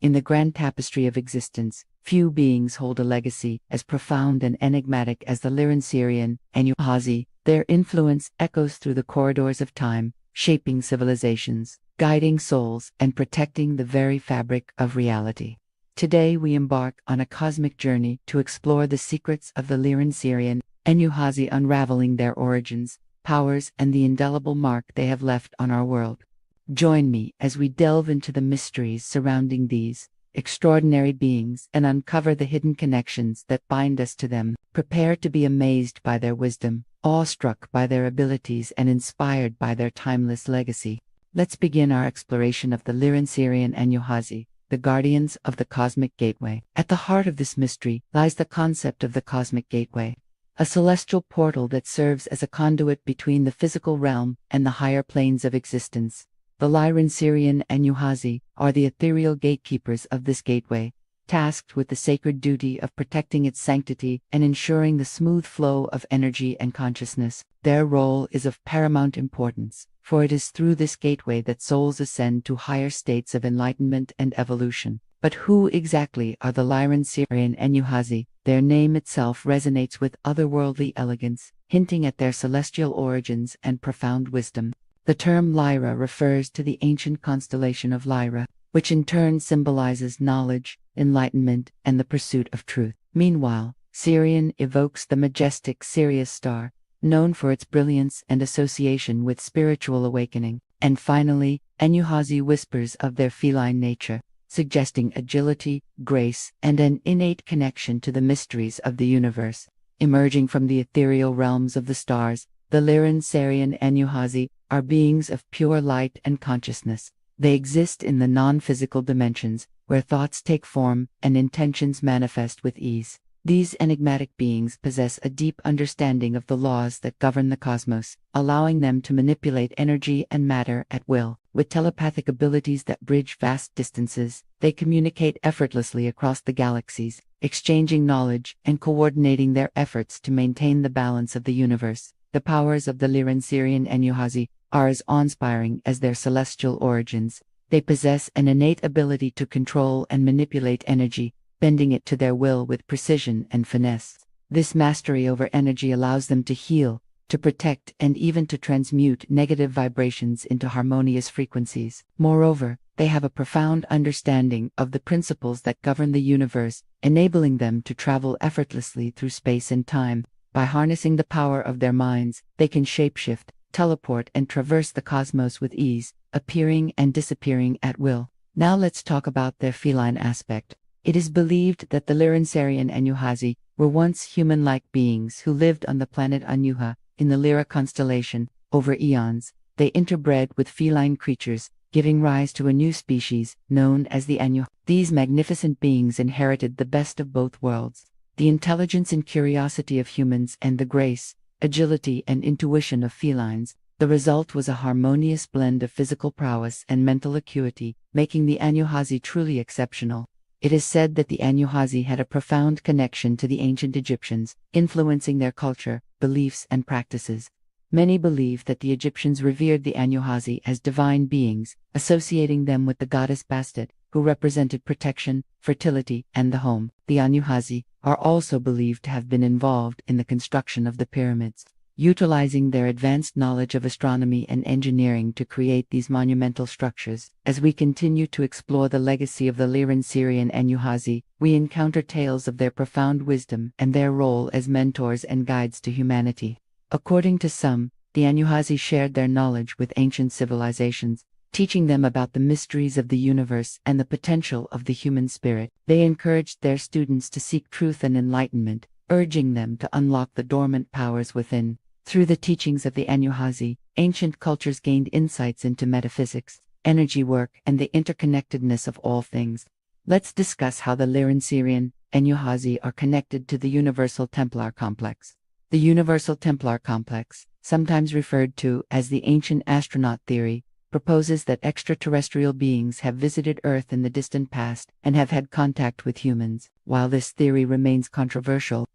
In the grand tapestry of existence, few beings hold a legacy as profound and enigmatic as the Lyran-Sirian and Yuhazi. Their influence echoes through the corridors of time, shaping civilizations, guiding souls, and protecting the very fabric of reality. Today we embark on a cosmic journey to explore the secrets of the Lyran-Sirian and Yuhazi, unraveling their origins, powers, and the indelible mark they have left on our world. Join me as we delve into the mysteries surrounding these extraordinary beings and uncover the hidden connections that bind us to them. Prepare to be amazed by their wisdom, awestruck by their abilities, and inspired by their timeless legacy. Let's begin our exploration of the Lyran-Sirian and Yuhazi, the guardians of the cosmic gateway. At the heart of this mystery lies the concept of the cosmic gateway, a celestial portal that serves as a conduit between the physical realm and the higher planes of existence. The Lyran-Sirian and Yuhazi are the ethereal gatekeepers of this gateway, tasked with the sacred duty of protecting its sanctity and ensuring the smooth flow of energy and consciousness. Their role is of paramount importance, for it is through this gateway that souls ascend to higher states of enlightenment and evolution. But who exactly are the Lyran-Sirian and Yuhazi? Their name itself resonates with otherworldly elegance, hinting at their celestial origins and profound wisdom. The term Lyra refers to the ancient constellation of Lyra, which in turn symbolizes knowledge, enlightenment, and the pursuit of truth. Meanwhile, Sirian evokes the majestic Sirius star, known for its brilliance and association with spiritual awakening. And finally, Yuhazi whispers of their feline nature, suggesting agility, grace, and an innate connection to the mysteries of the universe. Emerging from the ethereal realms of the stars, the Lyran-Sirian and Yuhazi are beings of pure light and consciousness. They exist in the non-physical dimensions, where thoughts take form and intentions manifest with ease. These enigmatic beings possess a deep understanding of the laws that govern the cosmos, allowing them to manipulate energy and matter at will. With telepathic abilities that bridge vast distances, they communicate effortlessly across the galaxies, exchanging knowledge and coordinating their efforts to maintain the balance of the universe. The powers of the Lyran-Sirian and Yuhazi are as awe-inspiring as their celestial origins. They possess an innate ability to control and manipulate energy, bending it to their will with precision and finesse. This mastery over energy allows them to heal, to protect, and even to transmute negative vibrations into harmonious frequencies. Moreover, they have a profound understanding of the principles that govern the universe, enabling them to travel effortlessly through space and time. By harnessing the power of their minds, they can shapeshift, teleport, and traverse the cosmos with ease, appearing and disappearing at will. Now let's talk about their feline aspect. It is believed that the Lyran-Sirian and Yuhazi were once human-like beings who lived on the planet Anuha, in the Lyra constellation. Over eons, they interbred with feline creatures, giving rise to a new species, known as the Anu. These magnificent beings inherited the best of both worlds, the intelligence and curiosity of humans and the grace, agility, and intuition of felines. The result was a harmonious blend of physical prowess and mental acuity, making the Yuhazi truly exceptional. It is said that the Yuhazi had a profound connection to the ancient Egyptians, influencing their culture, beliefs, and practices. Many believe that the Egyptians revered the Yuhazi as divine beings, associating them with the goddess Bastet, who represented protection, fertility, and the home. The Yuhazi are also believed to have been involved in the construction of the pyramids, utilizing their advanced knowledge of astronomy and engineering to create these monumental structures. As we continue to explore the legacy of the Lyran-Sirian and Yuhazi, we encounter tales of their profound wisdom and their role as mentors and guides to humanity. According to some, the Yuhazi shared their knowledge with ancient civilizations, teaching them about the mysteries of the universe and the potential of the human spirit. They encouraged their students to seek truth and enlightenment, urging them to unlock the dormant powers within. Through the teachings of the Yuhazi, ancient cultures gained insights into metaphysics, energy work, and the interconnectedness of all things. Let's discuss how the Lyran-Sirian and Yuhazi are connected to the Universal Templar Complex. The Universal Templar Complex, sometimes referred to as the ancient astronaut theory, proposes that extraterrestrial beings have visited Earth in the distant past and have had contact with humans. While this theory remains controversial,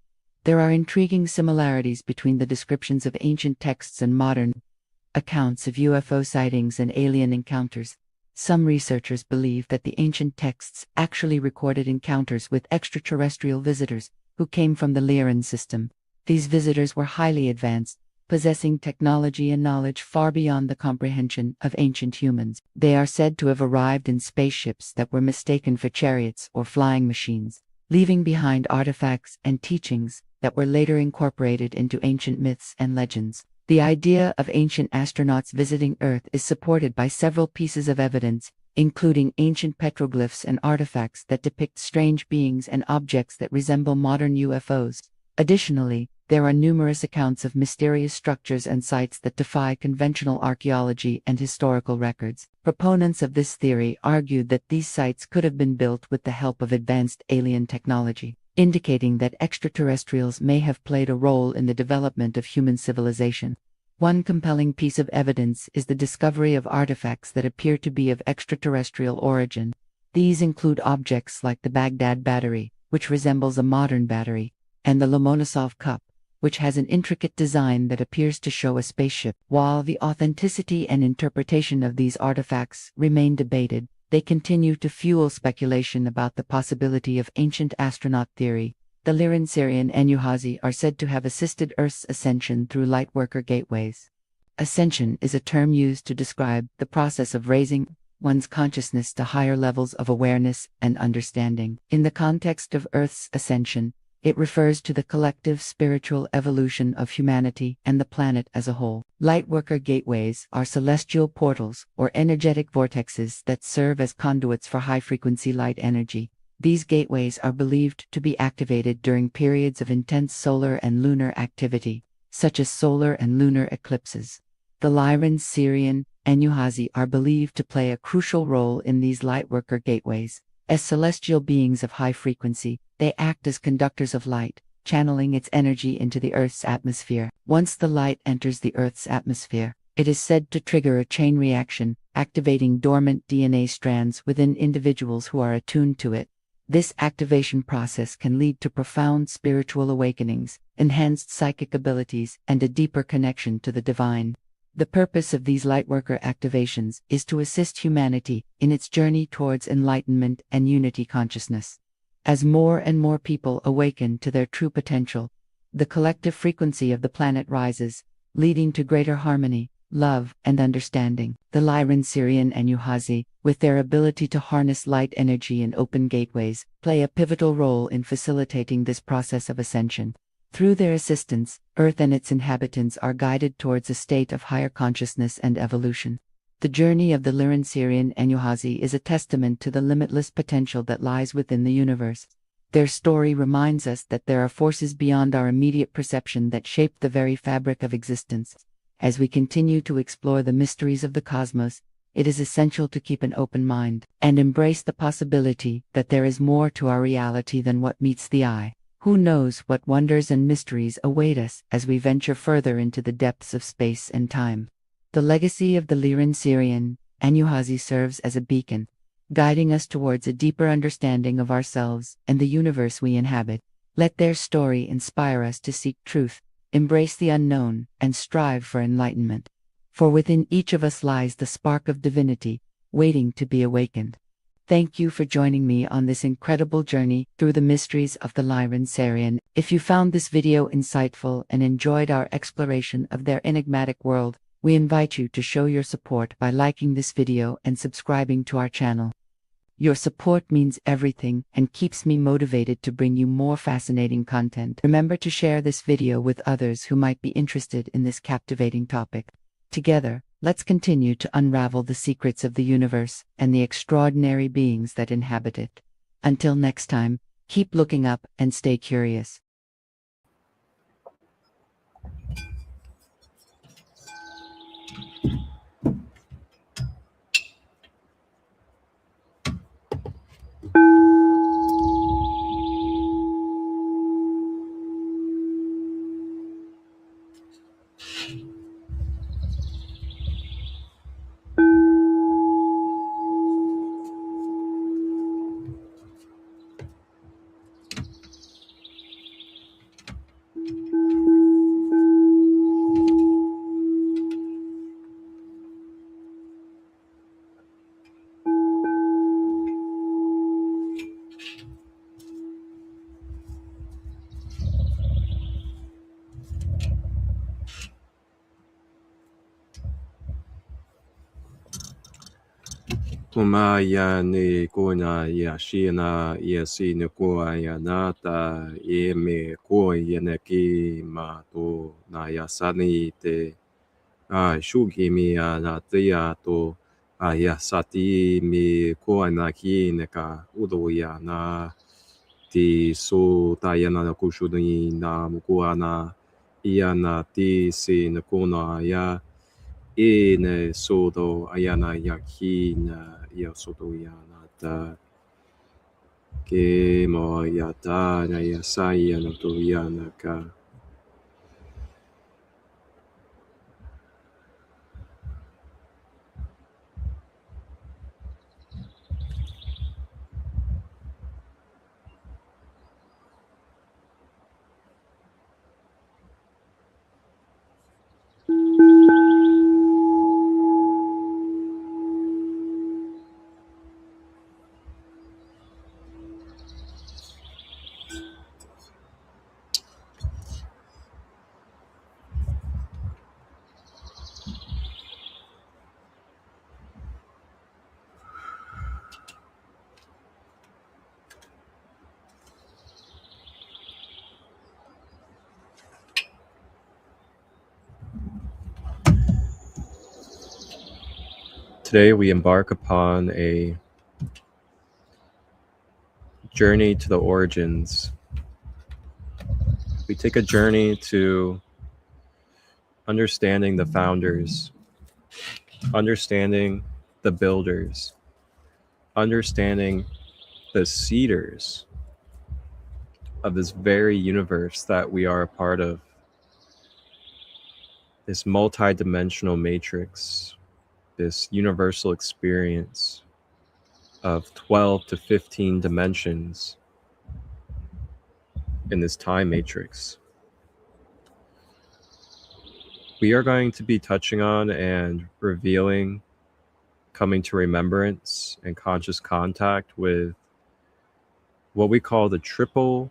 there are intriguing similarities between the descriptions of ancient texts and modern accounts of UFO sightings and alien encounters. Some researchers believe that the ancient texts actually recorded encounters with extraterrestrial visitors who came from the Lyran system. These visitors were highly advanced, possessing technology and knowledge far beyond the comprehension of ancient humans. They are said to have arrived in spaceships that were mistaken for chariots or flying machines, leaving behind artifacts and teachings that were later incorporated into ancient myths and legends. The idea of ancient astronauts visiting Earth is supported by several pieces of evidence, including ancient petroglyphs and artifacts that depict strange beings and objects that resemble modern UFOs. Additionally, there are numerous accounts of mysterious structures and sites that defy conventional archaeology and historical records. Proponents of this theory argued that these sites could have been built with the help of advanced alien technology, indicating that extraterrestrials may have played a role in the development of human civilization. One compelling piece of evidence is the discovery of artifacts that appear to be of extraterrestrial origin. These include objects like the Baghdad battery, which resembles a modern battery, and the Lomonosov cup, which has an intricate design that appears to show a spaceship. While the authenticity and interpretation of these artifacts remain debated, they continue to fuel speculation about the possibility of ancient astronaut theory. The Lyran Sirian Enuhazi are said to have assisted Earth's ascension through lightworker gateways. Ascension is a term used to describe the process of raising one's consciousness to higher levels of awareness and understanding. In the context of Earth's ascension, it refers to the collective spiritual evolution of humanity and the planet as a whole. Lightworker gateways are celestial portals or energetic vortexes that serve as conduits for high-frequency light energy. These gateways are believed to be activated during periods of intense solar and lunar activity, such as solar and lunar eclipses. The Lyran Sirian Enuhazi are believed to play a crucial role in these lightworker gateways. As celestial beings of high frequency, they act as conductors of light, channeling its energy into the Earth's atmosphere. Once the light enters the Earth's atmosphere, it is said to trigger a chain reaction, activating dormant DNA strands within individuals who are attuned to it. This activation process can lead to profound spiritual awakenings, enhanced psychic abilities, and a deeper connection to the divine. The purpose of these lightworker activations is to assist humanity in its journey towards enlightenment and unity consciousness. As more and more people awaken to their true potential, the collective frequency of the planet rises, leading to greater harmony, love, and understanding. The Lyran Sirian Enuhazi, with their ability to harness light energy and open gateways, play a pivotal role in facilitating this process of ascension. Through their assistance, Earth and its inhabitants are guided towards a state of higher consciousness and evolution. The journey of the Lyran Sirian Enuhazi is a testament to the limitless potential that lies within the universe. Their story reminds us that there are forces beyond our immediate perception that shape the very fabric of existence. As we continue to explore the mysteries of the cosmos, it is essential to keep an open mind and embrace the possibility that there is more to our reality than what meets the eye. Who knows what wonders and mysteries await us as we venture further into the depths of space and time. The legacy of the Lyran Sirian Enuhazi serves as a beacon, guiding us towards a deeper understanding of ourselves and the universe we inhabit. Let their story inspire us to seek truth, embrace the unknown, and strive for enlightenment. For within each of us lies the spark of divinity, waiting to be awakened. Thank you for joining me on this incredible journey through the mysteries of the Lyran Sirian. If you found this video insightful and enjoyed our exploration of their enigmatic world, we invite you to show your support by liking this video and subscribing to our channel. Your support means everything and keeps me motivated to bring you more fascinating content. Remember to share this video with others who might be interested in this captivating topic. Together, let's continue to unravel the secrets of the universe and the extraordinary beings that inhabit it. Until next time, keep looking up and stay curious. Kuma ya ni kuna ya shina ya si ni kua ya nata ye me kua ya ne ki ma to na ya sani te shuki mi ya na te ya to ya sati mi kua na ki ne ka udo ya na ti so ta ya na kushu ni na mukua na ya na ti si ne kuna ya ne sodo ayana yakina ya sodo yana da ke mo ya da na ya saya no to yana ka. Today we embark upon a journey to the origins. We take a journey to understanding the founders, understanding the builders, understanding the seeders of this very universe that we are a part of, this multi-dimensional matrix, this universal experience of 12 to 15 dimensions in this time matrix. We are going to be touching on and revealing, coming to remembrance and conscious contact with what we call the Triple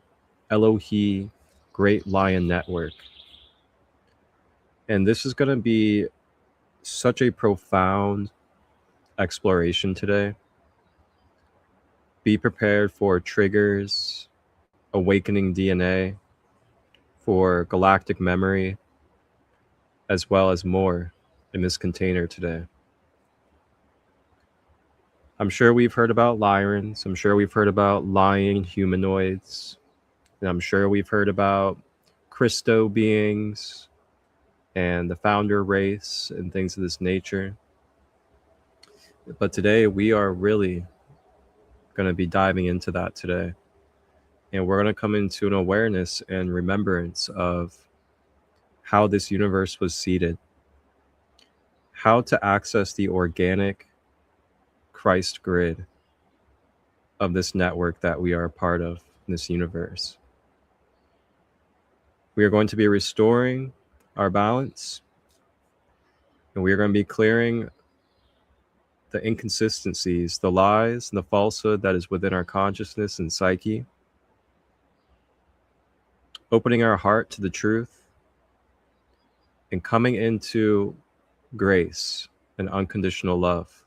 Elohi Great Lion Network. And this is going to be such a profound exploration today. Be prepared for triggers, awakening DNA, for galactic memory, as well as more in this container today. I'm sure we've heard about Lyrans. I'm sure we've heard about lying humanoids. And I'm sure we've heard about Christo beings and the founder race and things of this nature. But today we are really going to be diving into that today. And we're going to come into an awareness and remembrance of how this universe was seeded, how to access the organic Christ grid of this network that we are a part of in this universe. We are going to be restoring our balance, and we are going to be clearing the inconsistencies, the lies, and the falsehood that is within our consciousness and psyche, opening our heart to the truth, and coming into grace and unconditional love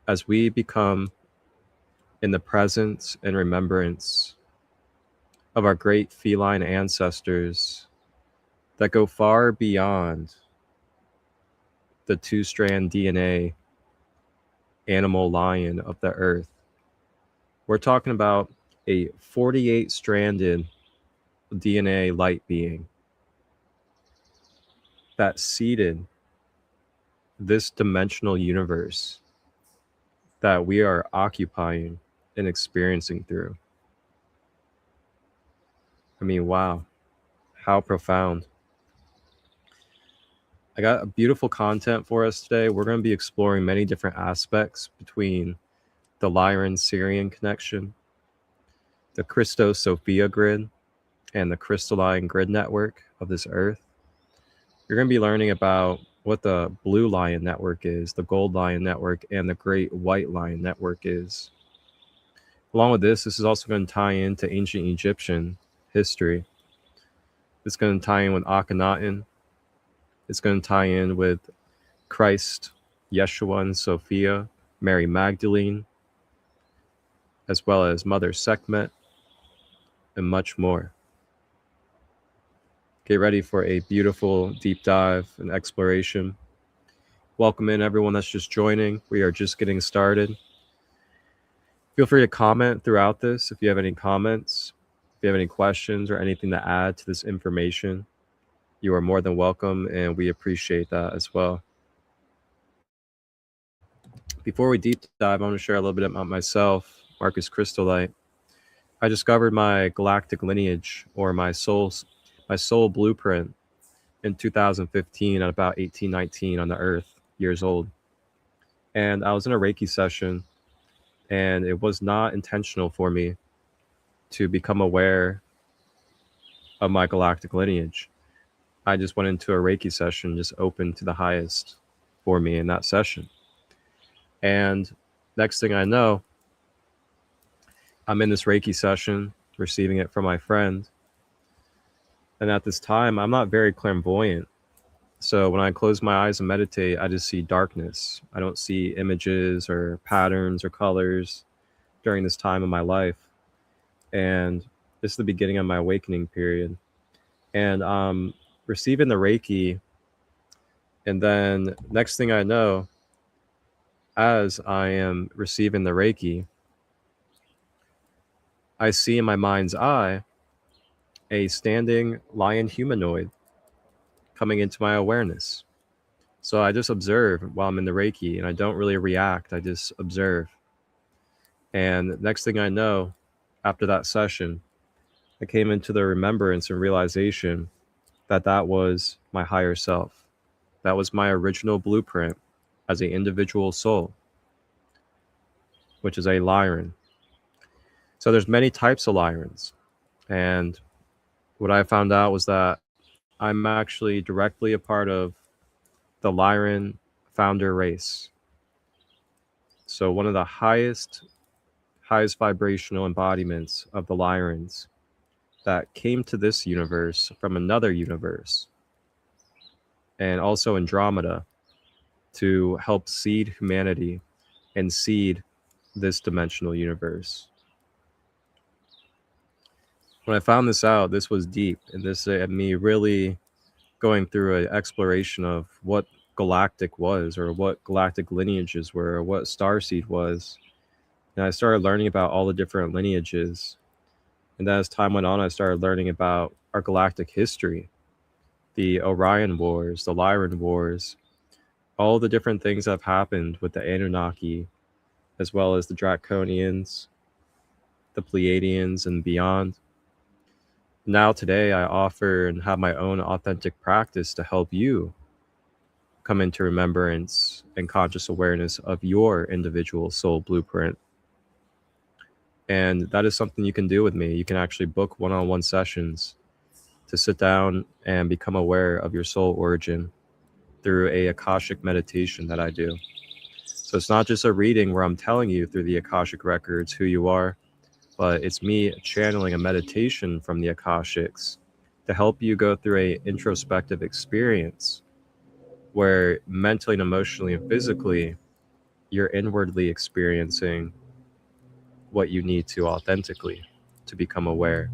as we become in the presence and remembrance of our great feline ancestors that go far beyond the 2-strand DNA animal lion of the earth. We're talking about a 48-stranded DNA light being that seeded this dimensional universe that we are occupying and experiencing through. I mean, wow, how profound. I got a beautiful content for us today. We're going to be exploring many different aspects between the Lyran-Syrian connection, the Christo-Sophia grid, and the crystalline grid network of this earth. You're going to be learning about what the Blue Lion Network is, the Gold Lion Network, and the Great White Lion Network is. Along with this is also going to tie into ancient Egyptian history. It's going to tie in with Akhenaten. It's going to tie in with Christ Yeshua and Sophia, Mary Magdalene, as well as Mother Sekhmet, and much more. Get ready for a beautiful deep dive and exploration. Welcome in everyone that's just joining. We are just getting started. Feel free to comment throughout this if you have any comments, if you have any questions or anything to add to this information. You are more than welcome, and we appreciate that as well. Before we deep dive, I want to share a little bit about myself, Marcus ChristoLight. I discovered my galactic lineage, or my soul blueprint, in 2015 at about 18, 19 on the Earth, years old. And I was in a Reiki session, and it was not intentional for me to become aware of my galactic lineage. I just went into a Reiki session, just open to the highest for me in that session. And next thing I know, I'm in this Reiki session, receiving it from my friend. And at this time, I'm not very clairvoyant. So when I close my eyes and meditate, I just see darkness. I don't see images or patterns or colors during this time of my life. And this is the beginning of my awakening period. And receiving the Reiki. And then next thing I know, as I am receiving the Reiki, I see in my mind's eye a standing lion humanoid coming into my awareness. So I just observe while I'm in the Reiki, and I don't really react. I just observe. And next thing I know, after that session, I came into the remembrance and realization that that was my higher self. That was my original blueprint as an individual soul, which is a Lyran. So there's many types of Lyrans. And what I found out was that I'm actually directly a part of the Lyran founder race. So one of the highest vibrational embodiments of the Lyrans that came to this universe from another universe, and also Andromeda, to help seed humanity and seed this dimensional universe. When I found this out, this was deep, and this had me really going through an exploration of what galactic was, or what galactic lineages were, or what starseed was. And I started learning about all the different lineages. And then as time went on, I started learning about our galactic history, the Orion Wars, the Lyran Wars, all the different things that have happened with the Anunnaki, as well as the Draconians, the Pleiadians, and beyond. Now today, I offer and have my own authentic practice to help you come into remembrance and conscious awareness of your individual soul blueprint. And that is something you can do with me. You can actually book one-on-one sessions to sit down and become aware of your soul origin through a Akashic meditation that I do. So it's not just a reading where I'm telling you through the Akashic records who you are, but it's me channeling a meditation from the Akashics to help you go through a introspective experience where mentally and emotionally and physically you're inwardly experiencing what you need to authentically to become aware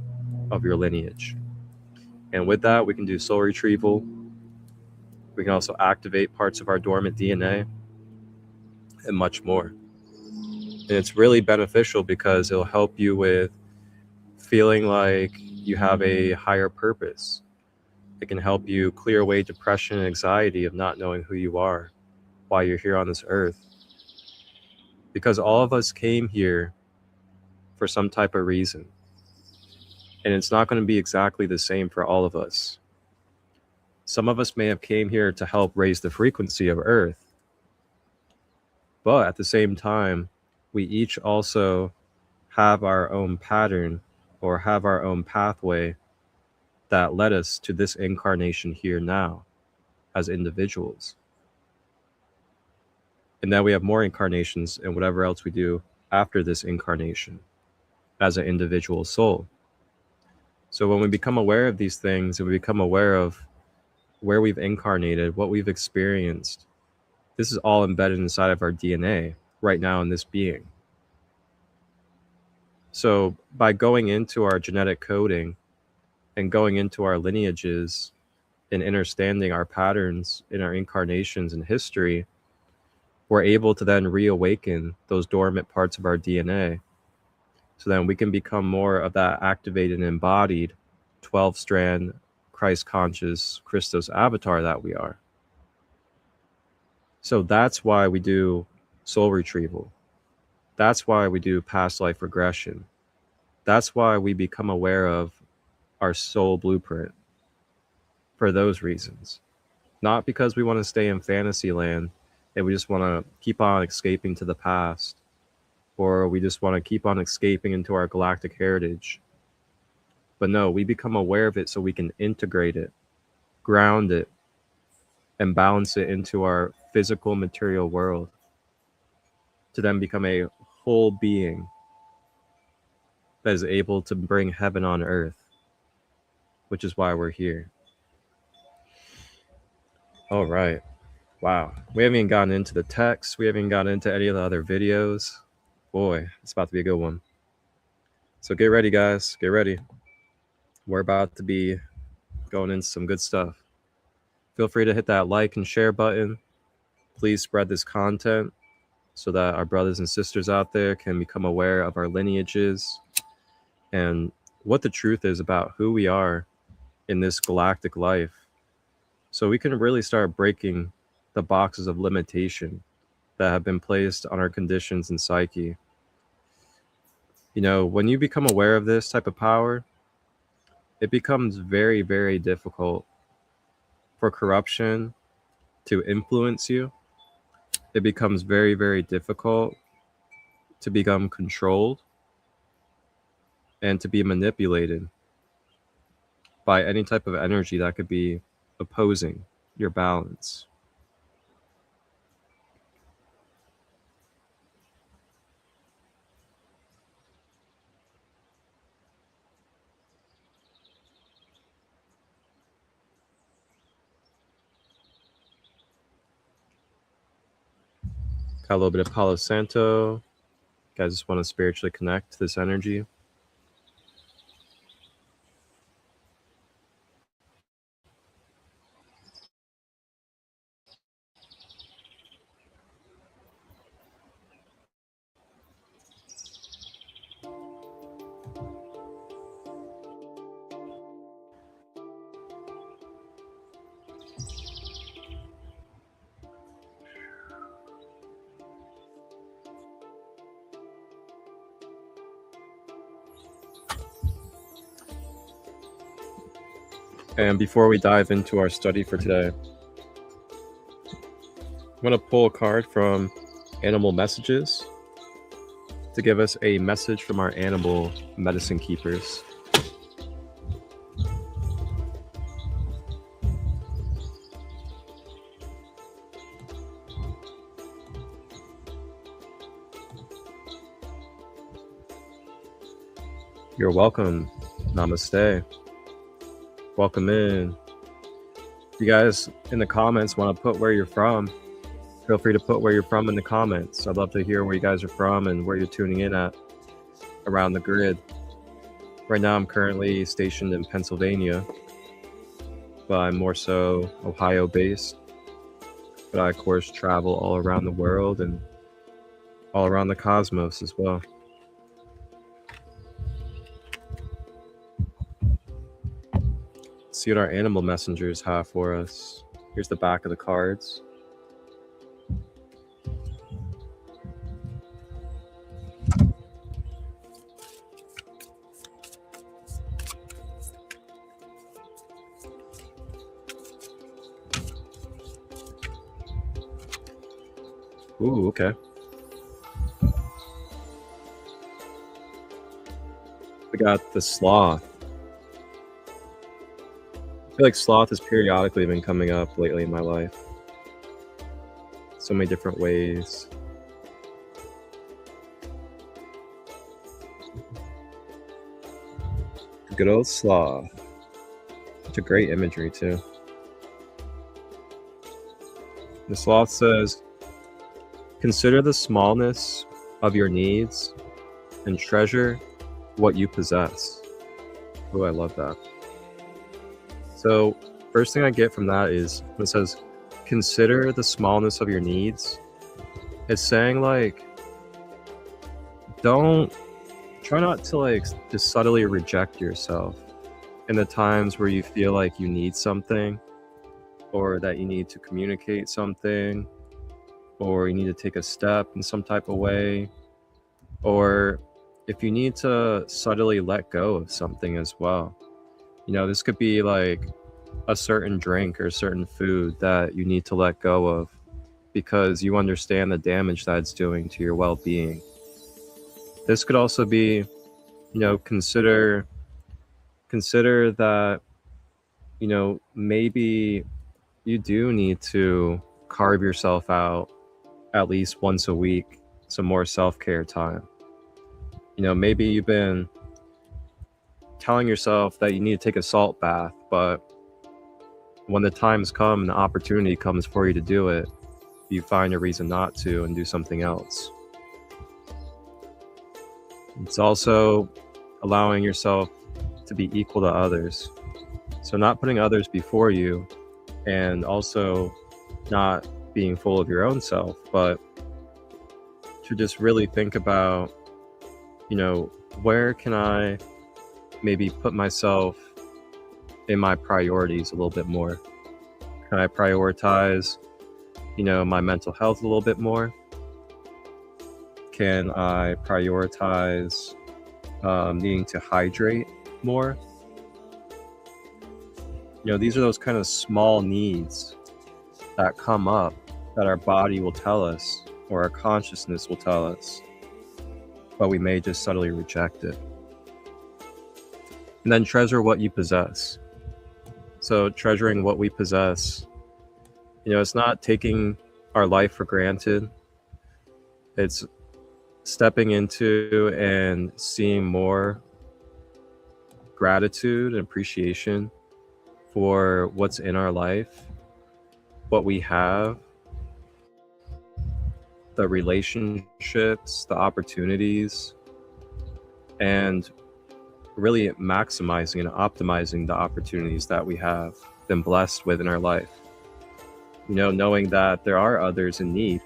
of your lineage. And with that, we can do soul retrieval. We can also activate parts of our dormant DNA and much more. And it's really beneficial because it'll help you with feeling like you have a higher purpose. It can help you clear away depression and anxiety of not knowing who you are, why you're here on this earth. Because all of us came here for some type of reason. And it's not going to be exactly the same for all of us. Some of us may have came here to help raise the frequency of Earth. But at the same time, we each also have our own pattern or have our own pathway that led us to this incarnation here now as individuals. And then we have more incarnations and whatever else we do after this incarnation as an individual soul. So when we become aware of these things and we become aware of where we've incarnated, what we've experienced, This is all embedded inside of our DNA right now in this being. So by going into our genetic coding and going into our lineages and understanding our patterns in our incarnations and history, we're able to then reawaken those dormant parts of our DNA. So then we can become more of that activated and embodied 12-strand Christ conscious Christos avatar that we are. So that's why we do soul retrieval. That's why we do past life regression. That's why we become aware of our soul blueprint, for those reasons. Not because we want to stay in fantasy land and we just want to keep on escaping to the past, or we just want to keep on escaping into our galactic heritage. But no, we become aware of it so we can integrate it, ground it, and balance it into our physical material world to then become a whole being that is able to bring heaven on earth, which is why we're here. All right. Wow. We haven't even gotten into the text. We haven't even gotten into any of the other videos. Boy, it's about to be a good one. So get ready, guys. Get ready. We're about to be going into some good stuff. Feel free to hit that like and share button. Please spread this content so that our brothers and sisters out there can become aware of our lineages and what the truth is about who we are in this galactic life. So we can really start breaking the boxes of limitation that have been placed on our conditions and psyche. You know, when you become aware of this type of power, it becomes very, very difficult for corruption to influence you. It becomes very, very difficult to become controlled and to be manipulated by any type of energy that could be opposing your balance. Got a little bit of Palo Santo. Guys just want to spiritually connect to this energy. And before we dive into our study for today, I'm going to pull a card from Animal Messages to give us a message from our animal medicine keepers. You're welcome. Namaste. Welcome in. If you guys in the comments want to put where you're from, feel free to put where you're from in the comments. I'd love to hear where you guys are from and where you're tuning in at around the grid. Right now I'm currently stationed in Pennsylvania, but I'm more so Ohio based. But I of course travel all around the world and all around the cosmos as well. See what our animal messengers have for us. Here's the back of the cards. Ooh, okay. We got the sloth. I feel like sloth has periodically been coming up lately in my life. So many different ways. Good old sloth. Such a great imagery too. The sloth says, consider the smallness of your needs and treasure what you possess. Oh, I love that. So first thing I get from that is when it says, consider the smallness of your needs. It's saying like, try not to like just subtly reject yourself in the times where you feel like you need something, or that you need to communicate something, or you need to take a step in some type of way, or if you need to subtly let go of something as well. You know, this could be like a certain drink or certain food that you need to let go of because you understand the damage that it's doing to your well-being. This could also be, you know, consider that, you know, maybe you do need to carve yourself out at least once a week, some more self-care time. You know, maybe you've been telling yourself that you need to take a salt bath, but when the times come, the opportunity comes for you to do it, you find a reason not to and do something else. It's also allowing yourself to be equal to others. So not putting others before you, and also not being full of your own self, but to just really think about, you know, where can I maybe put myself in my priorities a little bit more? Can I prioritize, you know, my mental health a little bit more? Can I prioritize needing to hydrate more? You know, these are those kind of small needs that come up that our body will tell us, or our consciousness will tell us, but we may just subtly reject it. And then treasure what you possess. So treasuring what we possess, you know, it's not taking our life for granted. It's stepping into and seeing more gratitude and appreciation for what's in our life, what we have, the relationships, the opportunities, and really maximizing and optimizing the opportunities that we have been blessed with in our life. You know, knowing that there are others in need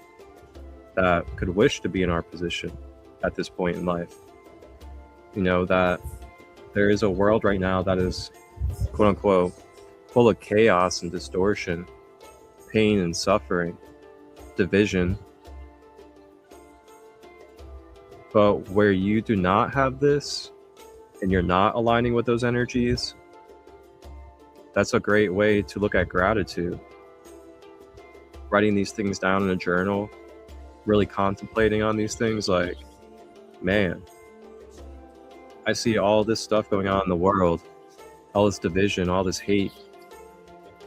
that could wish to be in our position at this point in life. You know, that there is a world right now that is, quote unquote, full of chaos and distortion, pain and suffering, division. But where you do not have this, and you're not aligning with those energies, that's a great way to look at gratitude. Writing these things down in a journal, really contemplating on these things, like, man, I see all this stuff going on in the world, all this division, all this hate,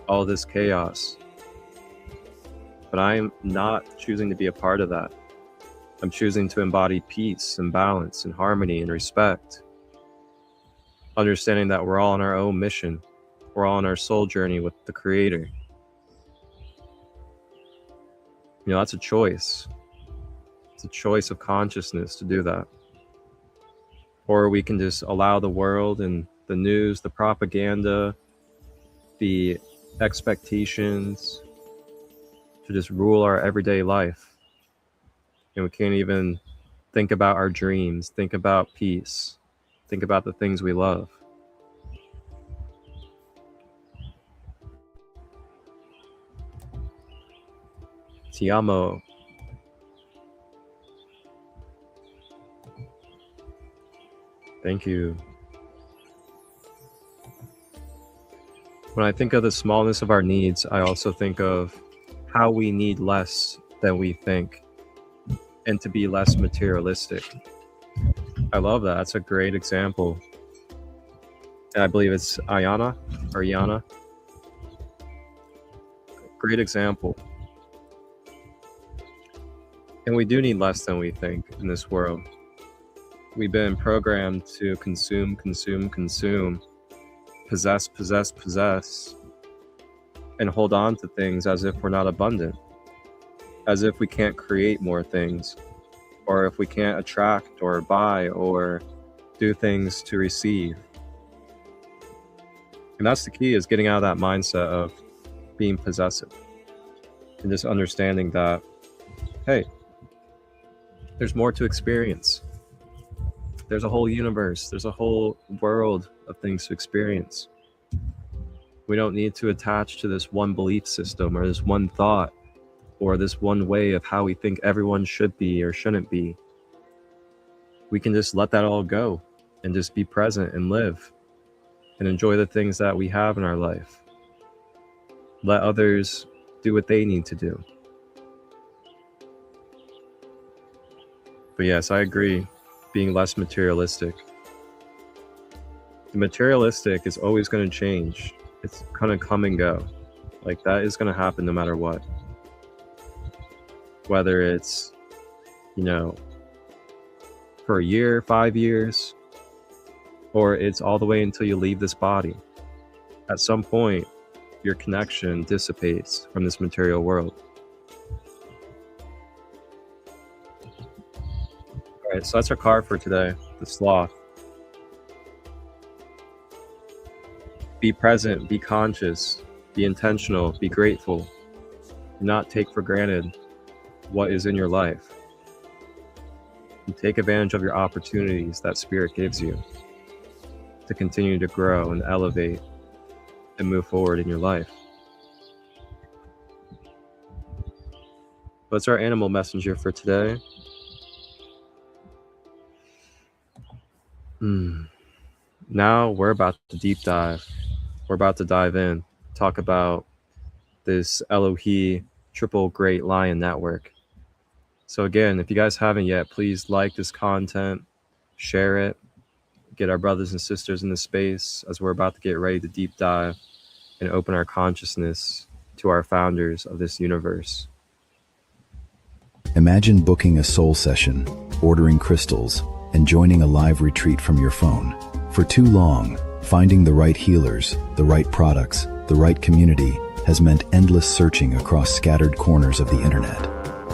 all this chaos. But I'm not choosing to be a part of that. I'm choosing to embody peace and balance and harmony and respect. Understanding that we're all on our own mission. We're all on our soul journey with the Creator. You know, that's a choice. It's a choice of consciousness to do that. Or we can just allow the world and the news, the propaganda, the expectations to just rule our everyday life. And we can't even think about our dreams, think about peace, think about the things we love. Ti amo. Thank you. When I think of the smallness of our needs, I also think of how we need less than we think, and to be less materialistic. I love that. That's a great example. And I believe it's Ayana or Yana. Great example. And we do need less than we think in this world. We've been programmed to consume, consume, consume, possess, possess, possess, and hold on to things as if we're not abundant. as if we can't create more things, or if we can't attract or buy or do things to receive. And that's the key, is getting out of that mindset of being possessive and just understanding that, hey, there's more to experience. There's a whole universe. There's a whole world of things to experience. We don't need to attach to this one belief system or this one thought or this one way of how we think everyone should be or shouldn't be. We can just let that all go and just be present and live and enjoy the things that we have in our life. Let others do what they need to do. But yes, I agree, being less materialistic. The materialistic is always going to change. It's going to come and go. Like, that is going to happen no matter what. Whether it's, for a year, 5 years, or it's all the way until you leave this body. At some point, your connection dissipates from this material world. All right, so that's our card for today, the sloth. Be present, be conscious, be intentional, be grateful. Do not take for granted what is in your life. And take advantage of your opportunities that Spirit gives you to continue to grow and elevate and move forward in your life. What's our animal messenger for today? Now we're about to deep dive. We're about to dive in, talk about this Elohi Triple Great Lion Network. So again, if you guys haven't yet, please like this content, share it, get our brothers and sisters in the space as we're about to get ready to deep dive and open our consciousness to our founders of this universe. Imagine booking a soul session, ordering crystals, and joining a live retreat from your phone. For too long, finding the right healers, the right products, the right community has meant endless searching across scattered corners of the internet.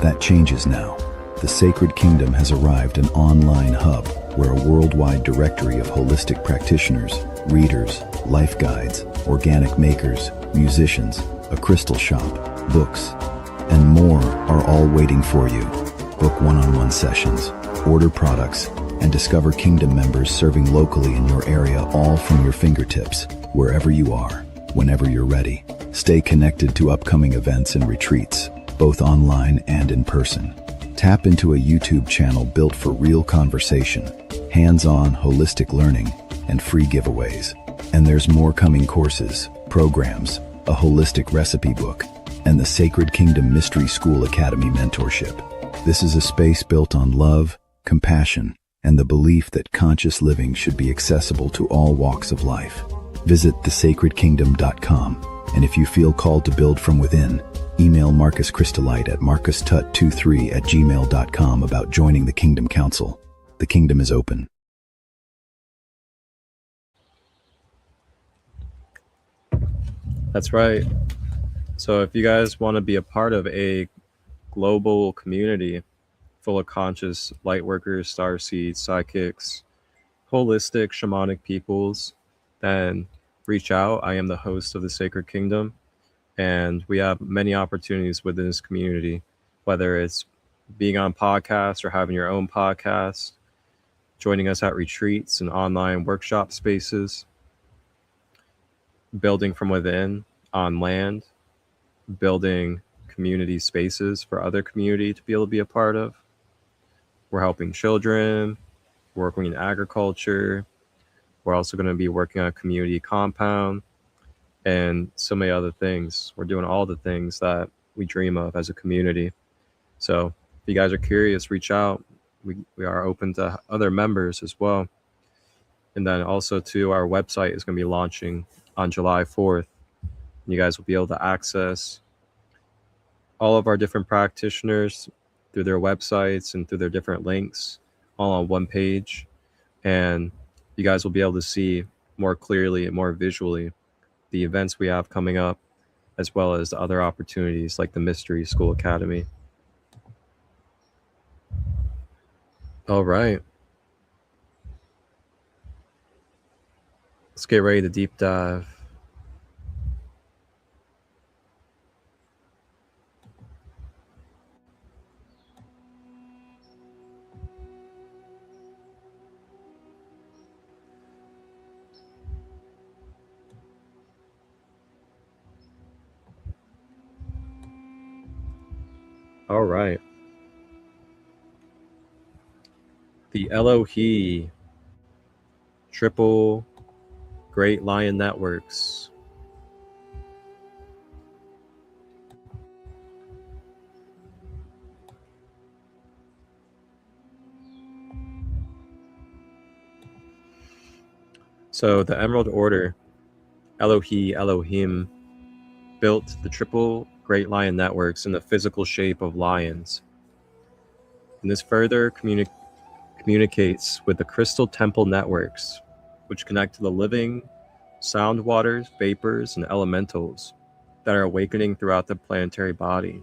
That changes now. The Sacred Kingdom has arrived, an online hub where a worldwide directory of holistic practitioners, readers, life guides, organic makers, musicians, a crystal shop, books, and more are all waiting for you. Book one-on-one sessions, order products, and discover Kingdom members serving locally in your area, all from your fingertips, wherever you are, whenever you're ready. Stay connected to upcoming events and retreats, both online and in person. Tap into a YouTube channel built for real conversation, hands-on holistic learning, and free giveaways. And there's more coming: courses, programs, a holistic recipe book, and the Sacred Kingdom Mystery School Academy mentorship. This is a space built on love, compassion, and the belief that conscious living should be accessible to all walks of life. Visit thesacredkingdom.com, and if you feel called to build from within, email Marcus ChristoLight at marcustut23@gmail.com about joining the Kingdom Council. The Kingdom is open. That's right. So if you guys want to be a part of a global community full of conscious light workers, starseeds, psychics, holistic shamanic peoples, then reach out. I am the host of the Sacred Kingdom, and we have many opportunities within this community, whether it's being on podcasts or having your own podcast, joining us at retreats and online workshop spaces, building from within on land, building community spaces for other community to be able to be a part of. We're helping children, working in agriculture. We're also going to be working on a community compound and so many other things. We're doing all the things that we dream of as a community. So if you guys are curious, reach out. We are open to other members as well. And then also too, our website is going to be launching on July 4th. You guys will be able to access all of our different practitioners through their websites and through their different links, all on one page. And you guys will be able to see more clearly and more visually the events we have coming up, as well as the other opportunities like the Mystery School Academy. All right. Let's get ready to deep dive. All right. The Elohi Triple Great Lion Networks. So the Emerald Order, Elohi, Elohim, built the Triple Great Lion Networks in the physical shape of lions. And this further communicates with the crystal temple networks, which connect to the living sound waters, vapors, and elementals that are awakening throughout the planetary body.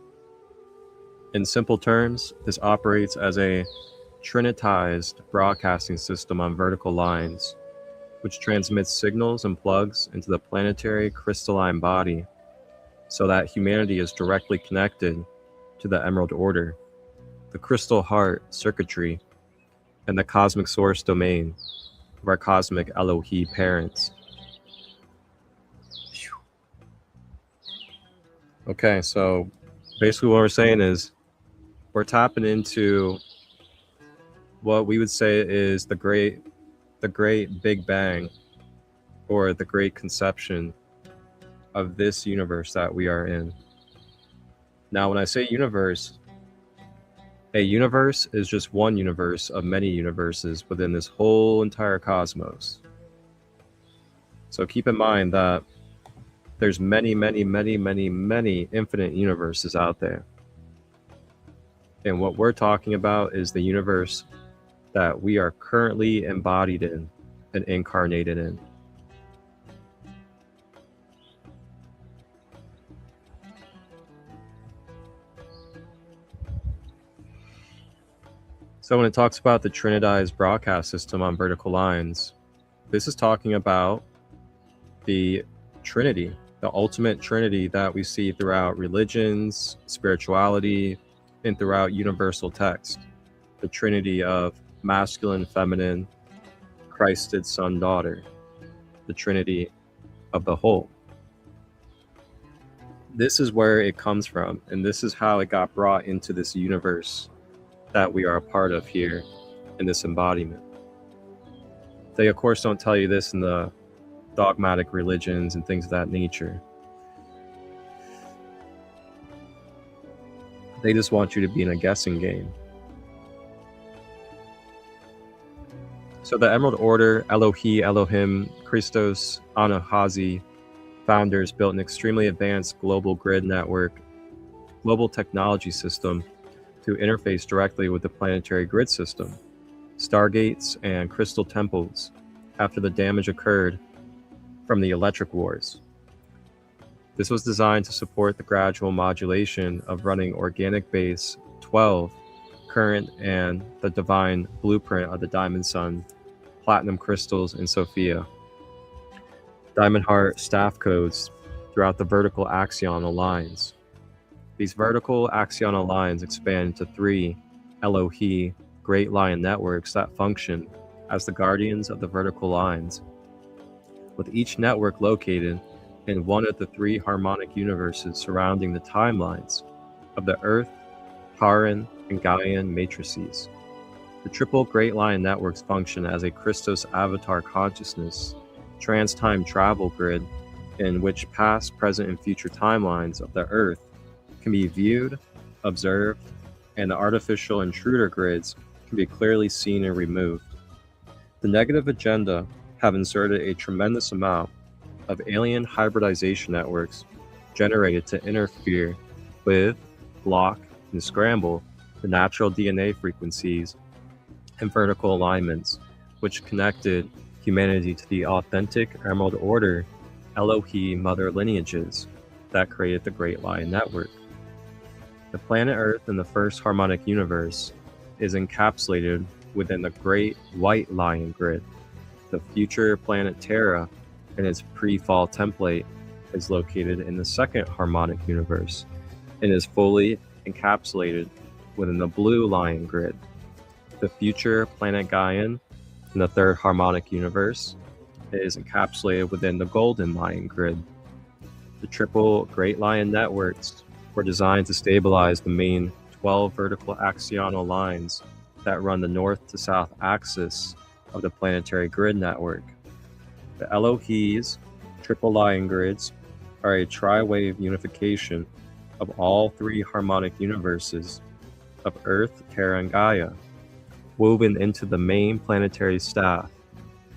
In simple terms, this operates as a trinitized broadcasting system on vertical lines, which transmits signals and plugs into the planetary crystalline body so that humanity is directly connected to the Emerald Order, the crystal heart circuitry, and the cosmic source domain of our cosmic Elohi parents. Okay, so basically what we're saying is we're tapping into what we would say is the great Big Bang, or the great conception of this universe that we are in. Now, when I say universe, a universe is just one universe of many universes within this whole entire cosmos. So keep in mind that there's many infinite universes out there. And what we're talking about is the universe that we are currently embodied in and incarnated in. So when it talks about the trinitized broadcast system on vertical lines, this is talking about the Trinity, the ultimate Trinity that we see throughout religions, spirituality, and throughout universal text. The Trinity of masculine, feminine, Christed son, daughter. The Trinity of the whole. This is where it comes from, and this is how it got brought into this universe that we are a part of here in this embodiment. They, of course, don't tell you this in the dogmatic religions and things of that nature. They just want you to be in a guessing game. So the Emerald Order, Elohi, Elohim, Christos, Anahazi founders built an extremely advanced global grid network, global technology system to interface directly with the planetary grid system, stargates, and crystal temples after the damage occurred from the electric wars. This was designed to support the gradual modulation of running organic base 12 current and the divine blueprint of the diamond sun, platinum crystals in Sophia, diamond heart staff codes throughout the vertical axional lines. These vertical axional lines expand into 3 Elohi Great Lion networks that function as the guardians of the vertical lines, with each network located in one of the 3 harmonic universes surrounding the timelines of the Earth, Haran, and Gaian matrices. The Triple Great Lion networks function as a Christos avatar consciousness, trans-time travel grid in which past, present, and future timelines of the Earth can be viewed, observed, and the artificial intruder grids can be clearly seen and removed. The negative agenda have inserted a tremendous amount of alien hybridization networks generated to interfere with, block, and scramble the natural DNA frequencies and vertical alignments, which connected humanity to the authentic Emerald Order Elohi mother lineages that created the Great Lion Network. The planet Earth in the first harmonic universe is encapsulated within the Great White Lion Grid. The future planet Terra and its pre-fall template is located in the second harmonic universe and is fully encapsulated within the Blue Lion Grid. The future planet Gaian in the third harmonic universe is encapsulated within the Golden Lion Grid. The triple Great Lion networks were designed to stabilize the main 12 vertical axional lines that run the north to south axis of the planetary grid network. The Elohis triple lion grids are a tri-wave unification of all three harmonic universes of Earth, Terra, and Gaia, woven into the main planetary staff,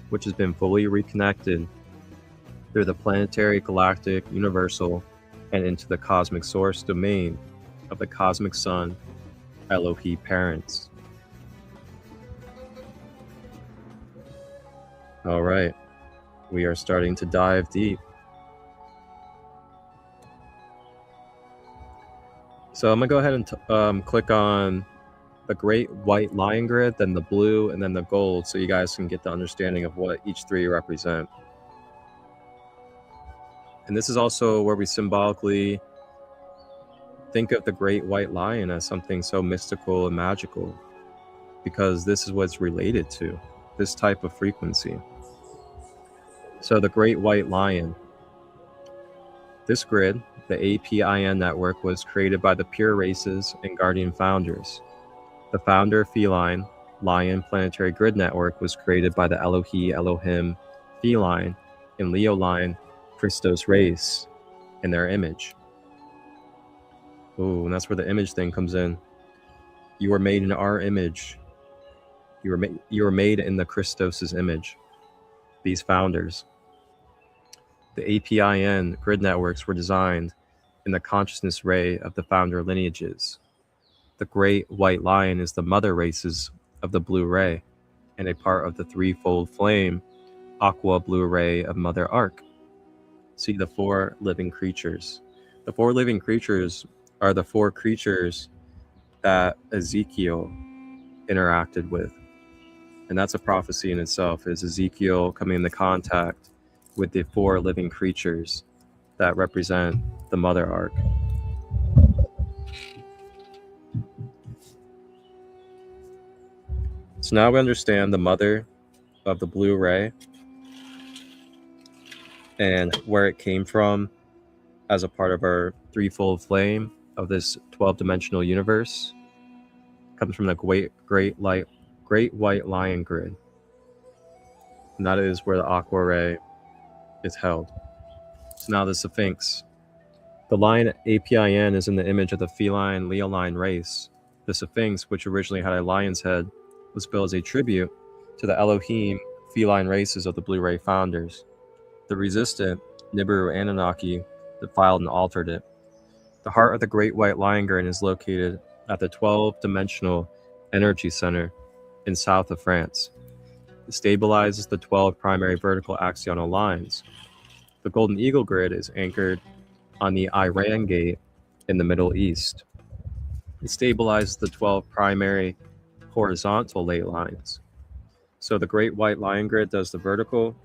which has been fully reconnected through the planetary, galactic, universal, and into the cosmic source domain of the cosmic sun, Elohi parents. All right, we are starting to dive deep. So I'm gonna go ahead and click on the Great White Lion Grid, then the blue, and then the gold, so you guys can get the understanding of what each three represent. And this is also where we symbolically think of the Great White Lion as something so mystical and magical, because this is what it's related to, this type of frequency. So the Great White Lion, this grid, the APIN network, was created by the Pure Races and Guardian Founders. The Founder Feline Lion Planetary Grid Network was created by the Elohi Elohim Feline and Leo Lion Christos race in their image. Ooh, and that's where the image thing comes in. You were made in our image. You were made in the Christos' image. These founders. The APIN grid networks were designed in the consciousness ray of the founder lineages. The Great White Lion is the mother races of the blue ray and a part of the threefold flame aqua blue ray of Mother Ark. See the four living creatures. The four living creatures are the four creatures that Ezekiel interacted with. And that's a prophecy in itself, is Ezekiel coming into contact with the four living creatures that represent the Mother Ark. So now we understand the mother of the blue ray and where it came from as a part of our threefold flame of this 12-dimensional universe. It comes from the Great White Lion Grid. And that is where the aqua ray is held. So now the Sphinx. The lion APIN is in the image of the feline Leoline race. The Sphinx, which originally had a lion's head, was built as a tribute to the Elohim feline races of the Blue Ray founders. The resistant Nibiru Anunnaki defiled and altered it. The heart of the Great White Lion Grid is located at the 12-dimensional energy center in south of France. It stabilizes the 12 primary vertical axional lines. The Golden Eagle Grid is anchored on the Iran Gate in the Middle East. It stabilizes the 12 primary horizontal ley lines. So the Great White Lion Grid does the vertical,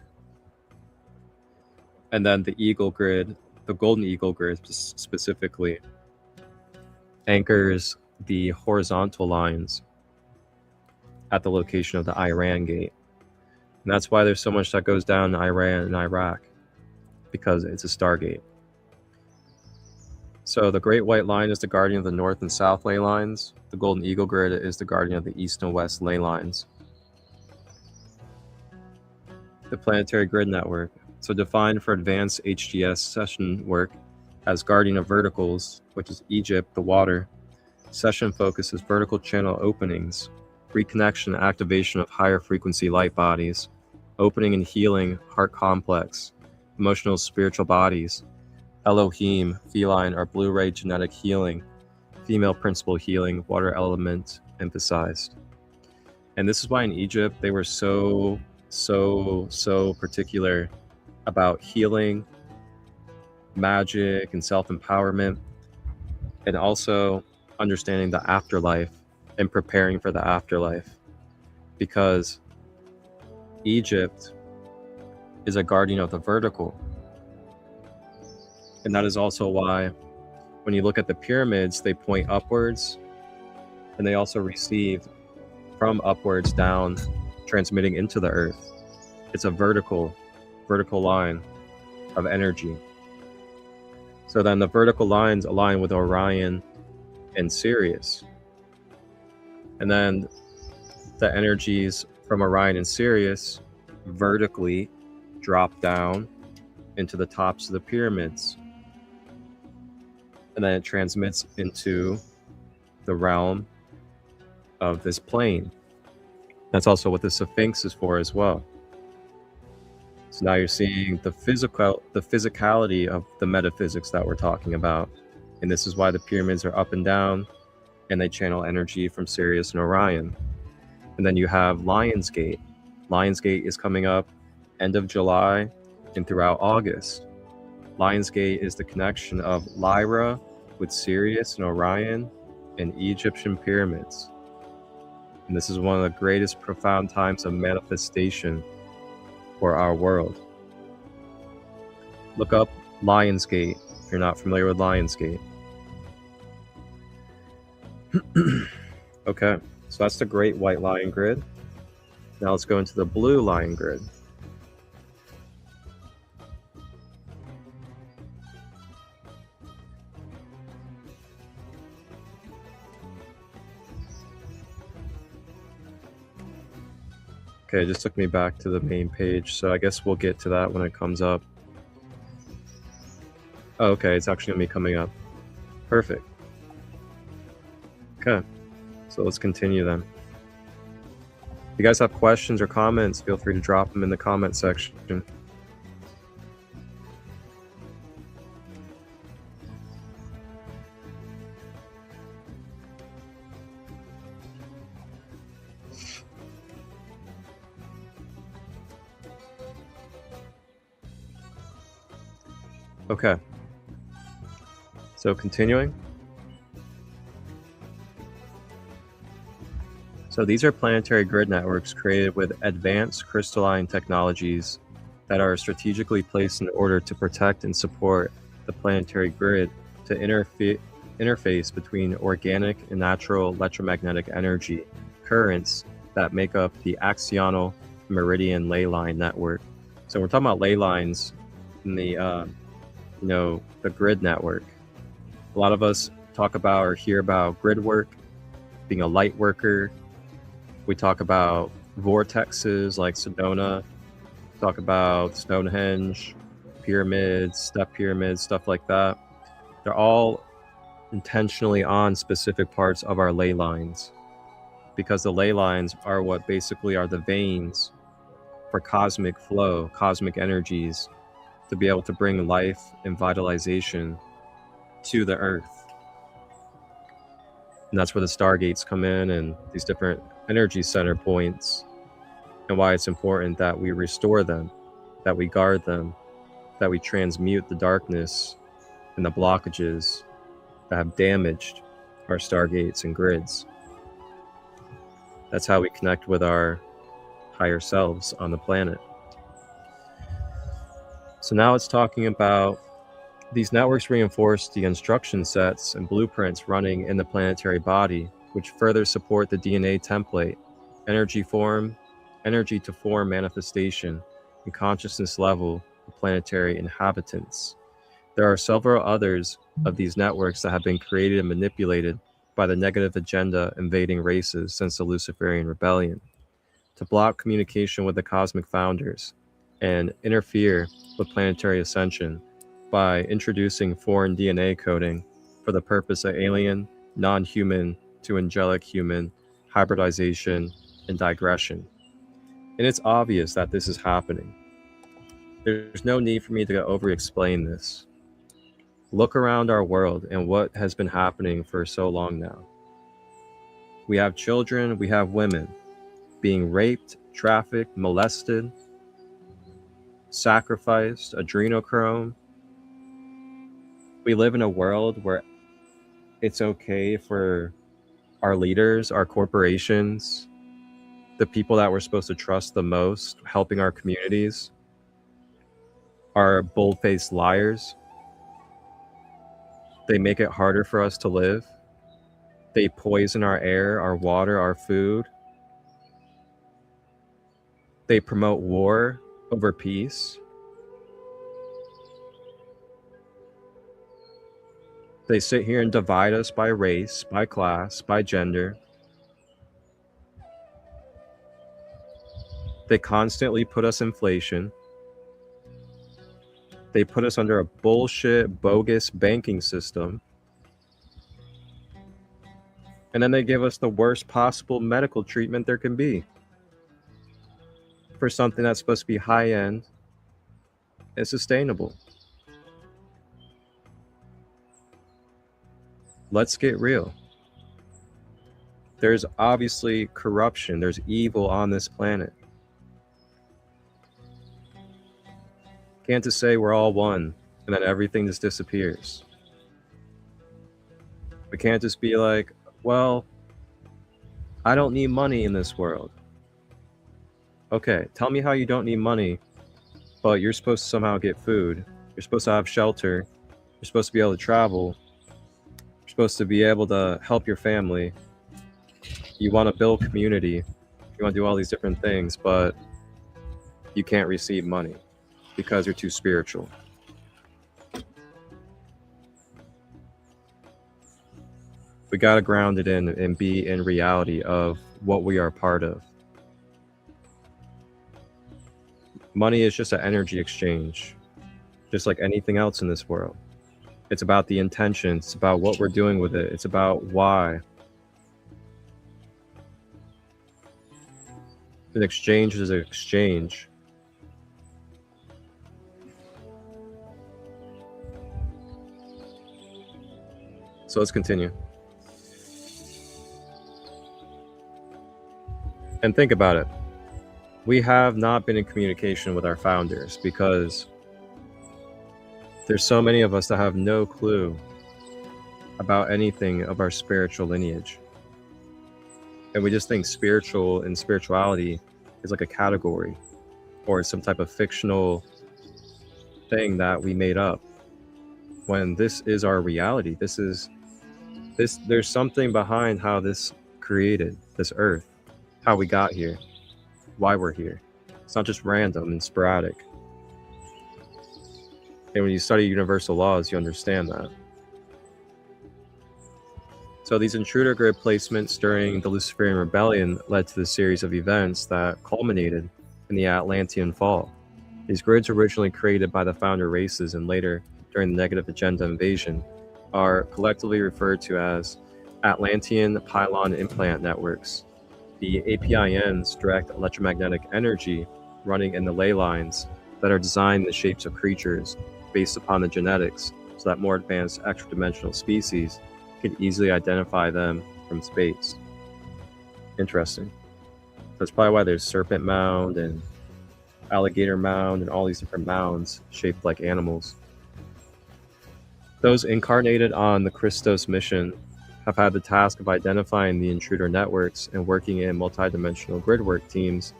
and then the Eagle Grid, the Golden Eagle Grid specifically, anchors the horizontal lines at the location of the Iran Gate. And that's why there's so much that goes down in Iran and Iraq, because it's a stargate. So the Great White Line is the guardian of the north and south ley lines. The Golden Eagle Grid is the guardian of the east and west ley lines. The Planetary Grid Network. So defined for advanced HGS session work as guardian of verticals, which is Egypt, the water. Session focuses vertical channel openings, reconnection and activation of higher frequency light bodies, opening and healing heart complex, emotional spiritual bodies, Elohim, feline or blue ray genetic healing, female principle healing, water element emphasized. And this is why in Egypt they were so particular about healing, magic, and self-empowerment, and also understanding the afterlife and preparing for the afterlife. because Egypt is a guardian of the vertical. And that is also why when you look at the pyramids, they point upwards, and they also receive from upwards down, transmitting into the earth. It's a vertical line of energy. So then the vertical lines align with Orion and Sirius. And then the energies from Orion and Sirius vertically drop down into the tops of the pyramids. And then it transmits into the realm of this plane. That's also what the Sphinx is for as well. So now you're seeing the physicality of the metaphysics that we're talking about. And this is why the pyramids are up and down, and they channel energy from Sirius and Orion. And then you have Lion's Gate. Lion's Gate is coming up end of July and throughout August. Lion's Gate is the connection of Lyra with Sirius and Orion and Egyptian pyramids. And this is one of the greatest profound times of manifestation for our world. Look up Lion's Gate if you're not familiar with Lion's Gate. Okay, so that's the Great White Lion Grid. Now let's go into the Blue Lion Grid. Okay, it just took me back to the main page, so I guess we'll get to that when it comes up. Oh, okay, it's actually going to be coming up. Perfect. Okay, so let's continue then. If you guys have questions or comments, feel free to drop them in the comment section. Okay, so continuing. So these are planetary grid networks created with advanced crystalline technologies that are strategically placed in order to protect and support the planetary grid to interface between organic and natural electromagnetic energy currents that make up the axonal meridian ley line network. So we're talking about ley lines in the the grid network. A lot of us talk about or hear about grid work, being a light worker. We talk about vortexes like Sedona, talk about Stonehenge, pyramids, step pyramids, stuff like that. They're all intentionally on specific parts of our ley lines, because the ley lines are what basically are the veins for cosmic flow, cosmic energies, to be able to bring life and vitalization to the earth. And that's where the stargates come in, and these different energy center points, and why it's important that we restore them, that we guard them, that we transmute the darkness and the blockages that have damaged our stargates and grids. That's how we connect with our higher selves on the planet. So now it's talking about these networks reinforce the instruction sets and blueprints running in the planetary body, which further support the DNA template, energy to form manifestation, and consciousness level of planetary inhabitants. There are several others of these networks that have been created and manipulated by the negative agenda invading races since the Luciferian rebellion, to block communication with the cosmic founders and interfere with planetary ascension by introducing foreign DNA coding for the purpose of alien, non-human to angelic human hybridization and digression. And it's obvious that this is happening. There's no need for me to over-explain this. Look around our world and what has been happening for so long now. We have children, we have women being raped, trafficked, molested, sacrificed, adrenochrome. We live in a world where it's okay for our leaders, our corporations, the people that we're supposed to trust the most, helping our communities, are bold-faced liars. They make it harder for us to live. They poison our air, our water, our food. They promote war over peace. They sit here and divide us by race, by class, by gender. They constantly put us inflation. They put us under a bullshit, bogus banking system. And then they give us the worst possible medical treatment there can be for something that's supposed to be high-end and sustainable. Let's get real. There's obviously corruption. There's evil on this planet. Can't just say we're all one and then everything just disappears. We can't just be like, well, I don't need money in this world. Okay, tell me how you don't need money, but you're supposed to somehow get food. You're supposed to have shelter. You're supposed to be able to travel. You're supposed to be able to help your family. You want to build community. You want to do all these different things, but you can't receive money because you're too spiritual. We got to ground it in and be in reality of what we are part of. Money is just an energy exchange, just like anything else in this world. It's about the intention. It's about what we're doing with it. It's about why. An exchange is an exchange. So let's continue. And think about it. We have not been in communication with our founders because there's so many of us that have no clue about anything of our spiritual lineage. And we just think spiritual and spirituality is like a category or some type of fictional thing that we made up, when this is our reality. There's something behind how this created this earth, how we got here, why we're here. It's not just random and sporadic. And when you study universal laws, you understand that. So these intruder grid placements during the Luciferian Rebellion led to the series of events that culminated in the Atlantean Fall. These grids, originally created by the founder races and later during the Negative Agenda invasion, are collectively referred to as Atlantean Pylon Implant Networks. The APINs direct electromagnetic energy running in the ley lines that are designed in the shapes of creatures based upon the genetics, so that more advanced extra-dimensional species can easily identify them from space. Interesting. That's probably why there's Serpent Mound and Alligator Mound and all these different mounds shaped like animals. Those incarnated on the Christos mission have had the task of identifying the intruder networks and working in multidimensional gridwork teams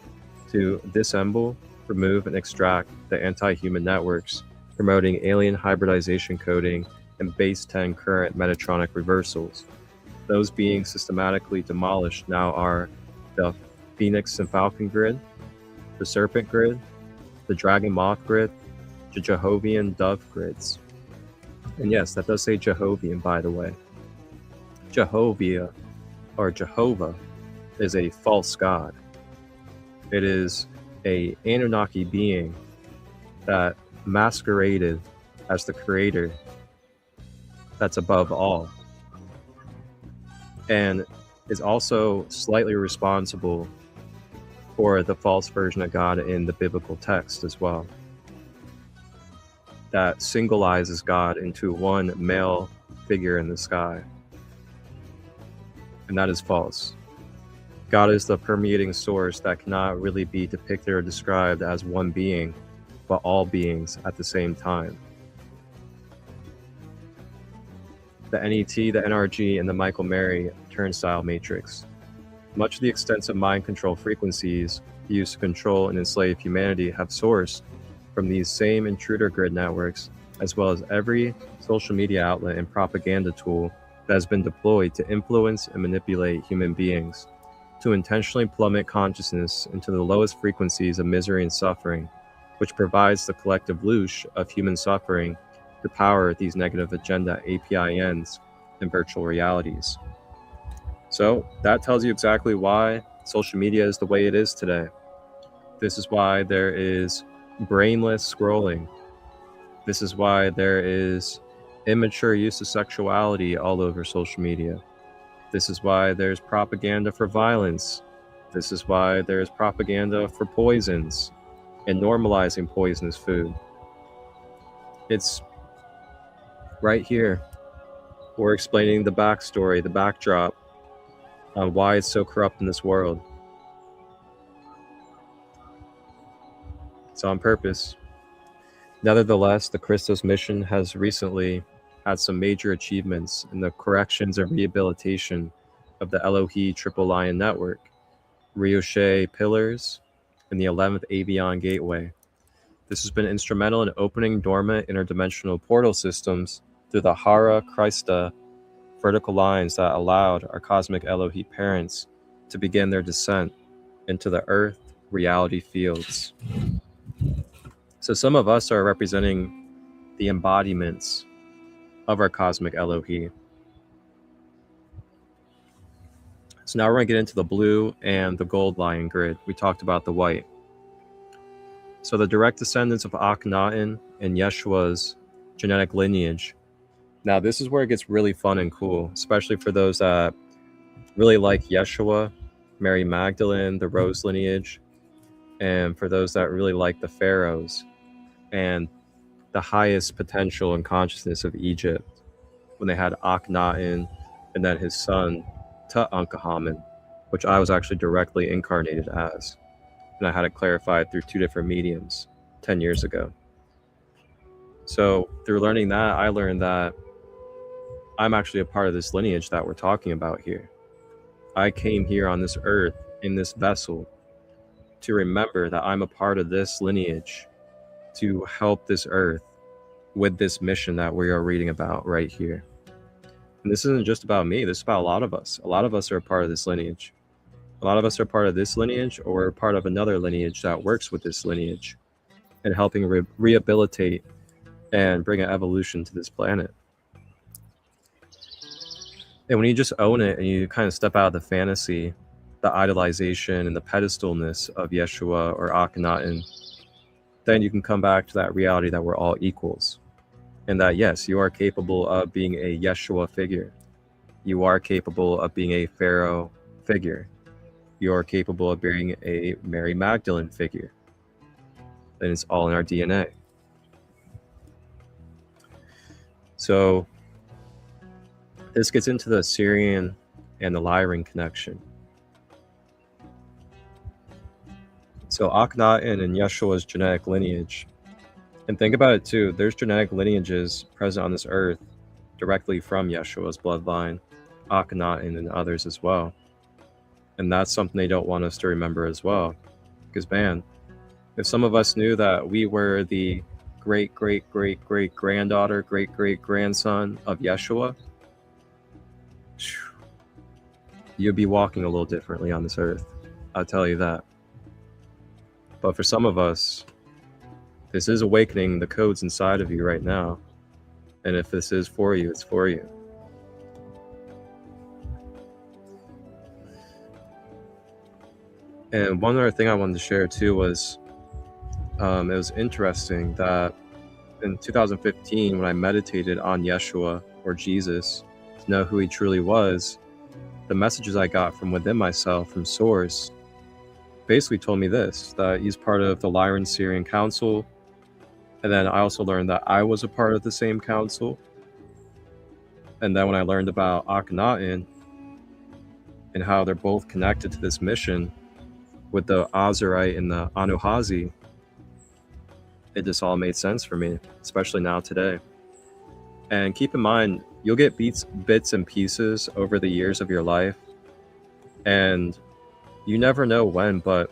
to disassemble, remove, and extract the anti-human networks, promoting alien hybridization coding and base 10 current Metatronic reversals. Those being systematically demolished now are the Phoenix and Falcon grid, the Serpent grid, the Dragon Moth grid, the Jehovian Dove grids. And yes, that does say Jehovian, by the way. Jehovah, or Jehovah, is a false god. It is a Anunnaki being that masqueraded as the creator that's above all, and is also slightly responsible for the false version of God in the biblical text as well, that singleizes God into one male figure in the sky. And that is false. God is the permeating source that cannot really be depicted or described as one being, but all beings at the same time. The NET, the NRG, and the Michael Mary turnstile matrix Much of the extensive mind control frequencies used to control and enslave humanity have sourced from these same intruder grid networks, as well as every social media outlet and propaganda tool that has been deployed to influence and manipulate human beings, to intentionally plummet consciousness into the lowest frequencies of misery and suffering, which provides the collective loosh of human suffering to power these negative agenda APINs and virtual realities. So that tells you exactly why social media is the way it is today. This is why there is brainless scrolling. This is why there is immature use of sexuality all over social media. This is why there's propaganda for violence. This is why there's propaganda for poisons and normalizing poisonous food. It's right here. We're explaining the backstory, the backdrop on why it's so corrupt in this world. It's on purpose. Nevertheless, the Christos mission has recently had some major achievements in the corrections and rehabilitation of the Elohi Triple Lion Network, Ricochet Pillars, and the 11th Avion Gateway. This has been instrumental in opening dormant interdimensional portal systems through the Hara Christa vertical lines that allowed our cosmic Elohi parents to begin their descent into the Earth reality fields. So some of us are representing the embodiments of our cosmic Elohi. So now we're going to get into the blue and the gold lion grid. We talked about the white. So the direct descendants of Akhenaten and Yeshua's genetic lineage. Now this is where it gets really fun and cool, especially for those that really like Yeshua, Mary Magdalene, the Rose lineage, and for those that really like the pharaohs and the highest potential and consciousness of Egypt when they had Akhenaten and then his son Tutankhamun, which I was actually directly incarnated as. And I had it clarified through 2 different mediums 10 years ago. So through learning that, I learned that I'm actually a part of this lineage that we're talking about here. I came here on this earth in this vessel to remember that I'm a part of this lineage to help this earth with this mission that we are reading about right here. And this isn't just about me, this is about a lot of us. A lot of us are a part of this lineage. A lot of us are part of this lineage, or we're part of another lineage that works with this lineage and helping rehabilitate and bring an evolution to this planet. And when you just own it and you kind of step out of the fantasy, the idolization and the pedestalness of Yeshua or Akhenaten, then you can come back to that reality that we're all equals. And that, yes, you are capable of being a Yeshua figure. You are capable of being a Pharaoh figure. You are capable of being a Mary Magdalene figure. And it's all in our DNA. So this gets into the Syrian and the Lyran connection. So Akhenaten and Yeshua's genetic lineage. And think about it too, there's genetic lineages present on this earth directly from Yeshua's bloodline, Akhenaten and others as well. And that's something they don't want us to remember as well. Because man, if some of us knew that we were the great-great-great-great-granddaughter, great-great-grandson of Yeshua, you'd be walking a little differently on this earth. I'll tell you that. But for some of us, this is awakening the codes inside of you right now. And if this is for you, it's for you. And one other thing I wanted to share too was, it was interesting that in 2015, when I meditated on Yeshua or Jesus to know who he truly was, the messages I got from within myself, from Source, basically told me this, that he's part of the Lyran Syrian Council. And then I also learned that I was a part of the same council. And then when I learned about Akhenaten and how they're both connected to this mission with the Azurite and the Anuhazi, it just all made sense for me, especially now today. And keep in mind, you'll get bits and pieces over the years of your life And you never know when, but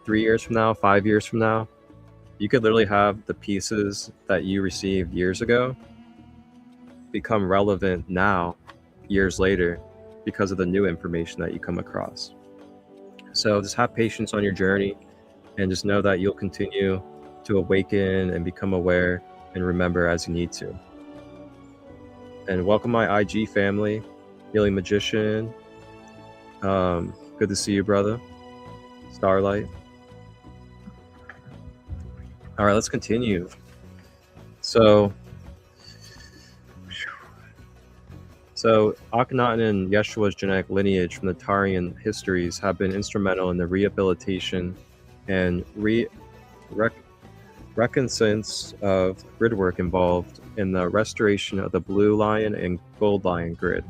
3 years from now, 5 years from now, you could literally have the pieces that you received years ago become relevant now, years later, because of the new information that you come across. So just have patience on your journey, and just know that you'll continue to awaken and become aware and remember as you need to. And welcome my IG family, Healing Magician. Good to see you, brother. Starlight. All right, let's continue. So Akhenaten and Yeshua's genetic lineage from the Tarian histories have been instrumental in the rehabilitation and reconnaissance of grid work involved in the restoration of the Blue Lion and Gold Lion grid.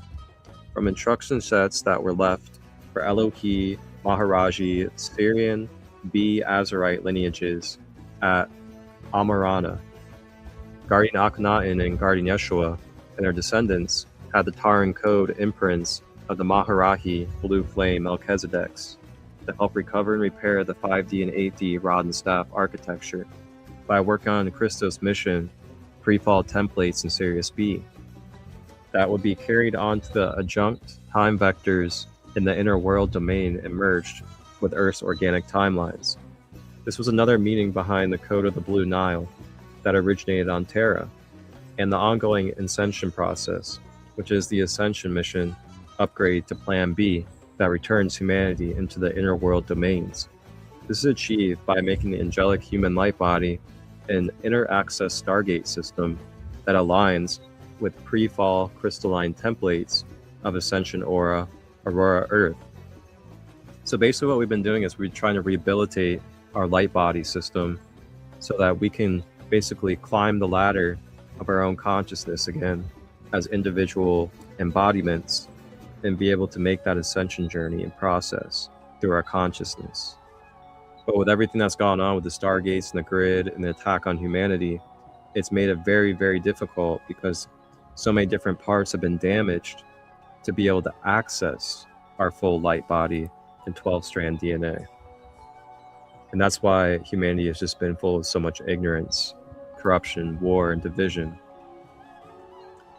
From instruction sets that were left for Elohi, Maharaji, Syrian, B. Azarite lineages at Amarana. Guardian Akhenaten and Guardian Yeshua and their descendants had the Taran code imprints of the Maharahi Blue Flame Melchizedeks to help recover and repair the 5D and 8D rod and staff architecture by working on Christo's mission, pre-fall templates in Sirius B. That would be carried onto the adjunct time vectors in the inner world domain and merged with Earth's organic timelines. This was another meaning behind the Code of the Blue Nile that originated on Terra, and the ongoing ascension process, which is the ascension mission upgrade to Plan B that returns humanity into the inner world domains. This is achieved by making the angelic human light body an inner access Stargate system that aligns with pre-fall crystalline templates of Ascension Aura, Aurora Earth. So basically what we've been doing is we're trying to rehabilitate our light body system so that we can basically climb the ladder of our own consciousness again as individual embodiments and be able to make that ascension journey and process through our consciousness. But with everything that's gone on with the Stargates and the grid and the attack on humanity, it's made it very, very difficult because so many different parts have been damaged to be able to access our full light body and 12-strand DNA. And that's why humanity has just been full of so much ignorance, corruption, war, and division.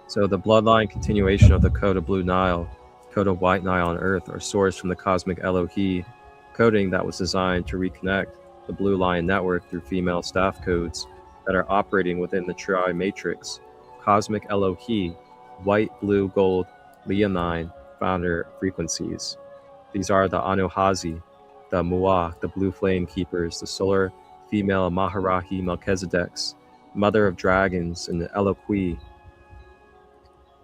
So the bloodline continuation of the Code of Blue Nile, Code of White Nile on Earth are sourced from the cosmic Elohi coding that was designed to reconnect the Blue Lion network through female staff codes that are operating within the Tri Matrix, Cosmic Elohi, White, Blue, Gold, Leonine founder frequencies. These are the Anuhazi, the Muah, the Blue Flame Keepers, the Solar Female Maharahi Melchizedeks, Mother of Dragons, and the Eloqui.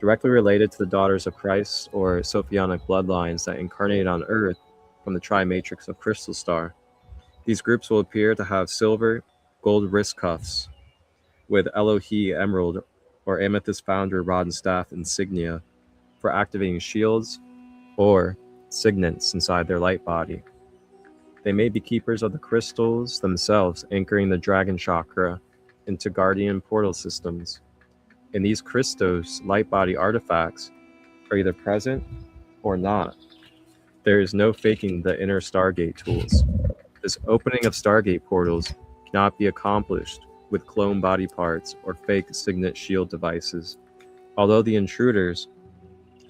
Directly related to the Daughters of Christ or Sophionic bloodlines that incarnate on Earth from the Tri-Matrix of Crystal Star. These groups will appear to have silver, gold wrist cuffs with Elohi Emerald or Amethyst Founder Rod and Staff insignia for activating shields or signets inside their light body. They may be keepers of the crystals themselves, anchoring the Dragon Chakra into Guardian portal systems. And these Christos light body artifacts are either present or not. There is no faking the inner Stargate tools. This opening of Stargate portals cannot be accomplished with clone body parts or fake signet shield devices. Although the intruders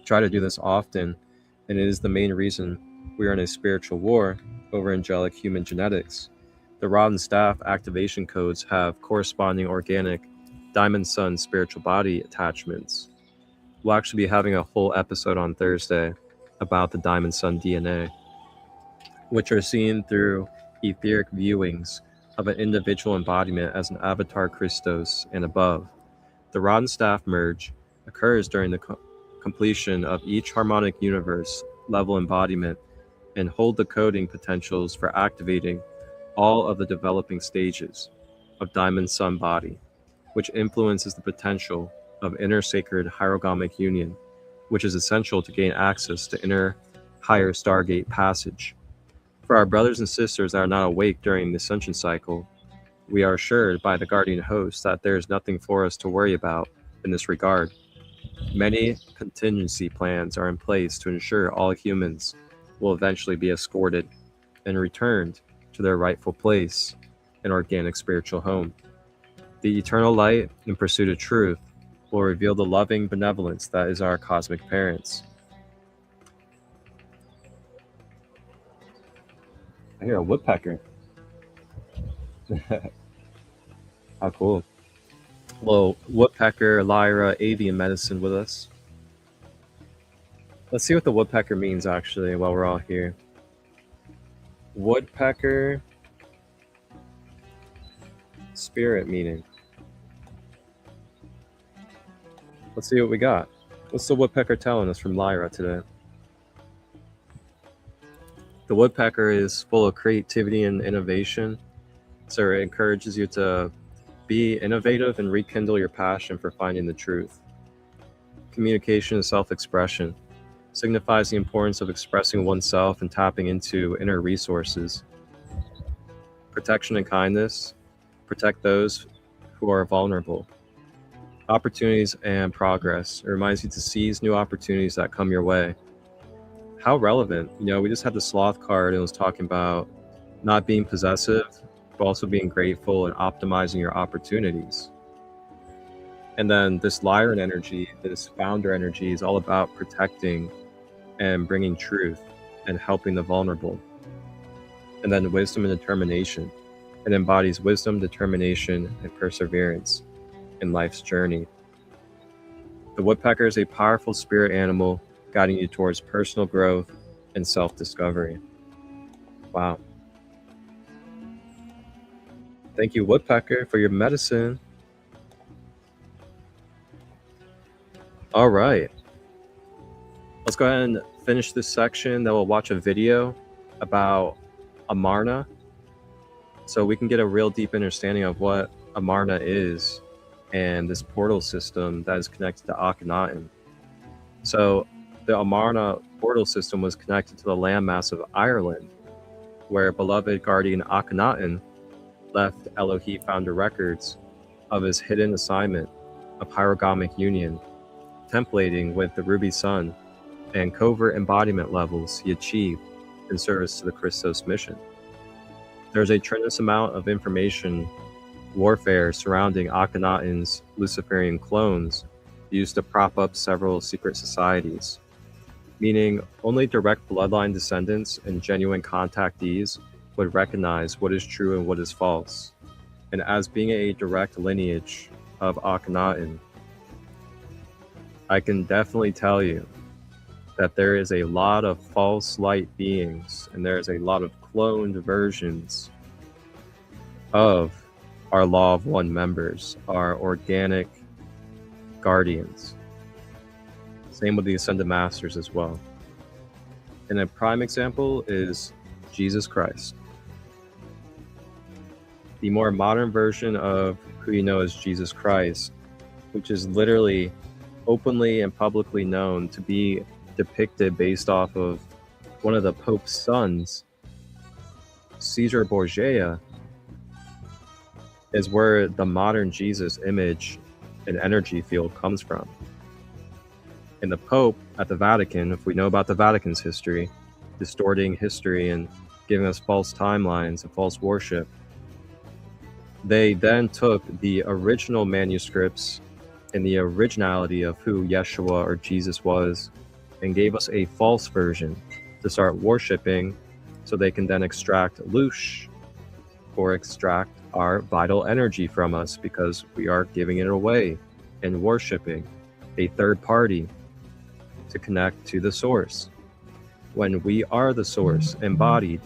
try to do this often, and it is the main reason we are in a spiritual war over angelic human genetics, the Rod and Staff activation codes have corresponding organic Diamond Sun spiritual body attachments. We'll actually be having a whole episode on Thursday about the Diamond Sun DNA, which are seen through etheric viewings of an individual embodiment as an avatar Christos and above. The Rod and Staff merge occurs during the completion of each harmonic universe level embodiment and hold the coding potentials for activating all of the developing stages of Diamond Sun body, which influences the potential of inner sacred hierogamic union, which is essential to gain access to inner higher Stargate passage. For our brothers and sisters that are not awake during the ascension cycle, we are assured by the guardian host that there is nothing for us to worry about in this regard. Many contingency plans are in place to ensure all humans will eventually be escorted and returned to their rightful place in organic spiritual home. The eternal light, in pursuit of truth, will reveal the loving benevolence that is our cosmic parents. I hear a woodpecker. How cool. Well, woodpecker, Lyra, avian medicine with us. Let's see what the woodpecker means actually while we're all here. Woodpecker, spirit meaning. Let's see what we got. What's the woodpecker telling us from Lyra today? The woodpecker is full of creativity and innovation, so it encourages you to be innovative and rekindle your passion for finding the truth. Communication and self-expression signifies the importance of expressing oneself and tapping into inner resources. Protection and kindness protect those who are vulnerable. Opportunities and progress. It reminds you to seize new opportunities that come your way. How relevant. We just had the sloth card and it was talking about not being possessive, but also being grateful and optimizing your opportunities. And then this Lyran energy, this founder energy, is all about protecting and bringing truth and helping the vulnerable. And then wisdom and determination. It embodies wisdom, determination, and perseverance in life's journey. The woodpecker is a powerful spirit animal guiding you towards personal growth and self-discovery. Wow. Thank you, woodpecker, for your medicine. All right. Let's go ahead and finish this section. Then we'll watch a video about Amarna, so we can get a real deep understanding of what Amarna is and this portal system that is connected to Akhenaten. So the Amarna portal system was connected to the landmass of Ireland, where beloved guardian Akhenaten left Elohi founder records of his hidden assignment of hierogamic union, templating with the ruby sun and covert embodiment levels he achieved in service to the Christos mission. There's a tremendous amount of information warfare surrounding Akhenaten's Luciferian clones used to prop up several secret societies, meaning only direct bloodline descendants and genuine contactees would recognize what is true and what is false. And as being a direct lineage of Akhenaten, I can definitely tell you that there is a lot of false light beings and there is a lot of cloned versions of our Law of One members, our organic guardians. Same with the Ascended Masters as well. And a prime example is Jesus Christ. The more modern version of who you know as Jesus Christ, which is literally openly and publicly known to be depicted based off of one of the Pope's sons, Caesar Borgia, is where the modern Jesus image and energy field comes from. And the Pope at the Vatican, if we know about the Vatican's history, distorting history and giving us false timelines and false worship, they then took the original manuscripts and the originality of who Yeshua or Jesus was and gave us a false version to start worshiping, so they can then extract Lush or extract our vital energy from us, because we are giving it away and worshiping a third party to connect to the source. When we are the source embodied,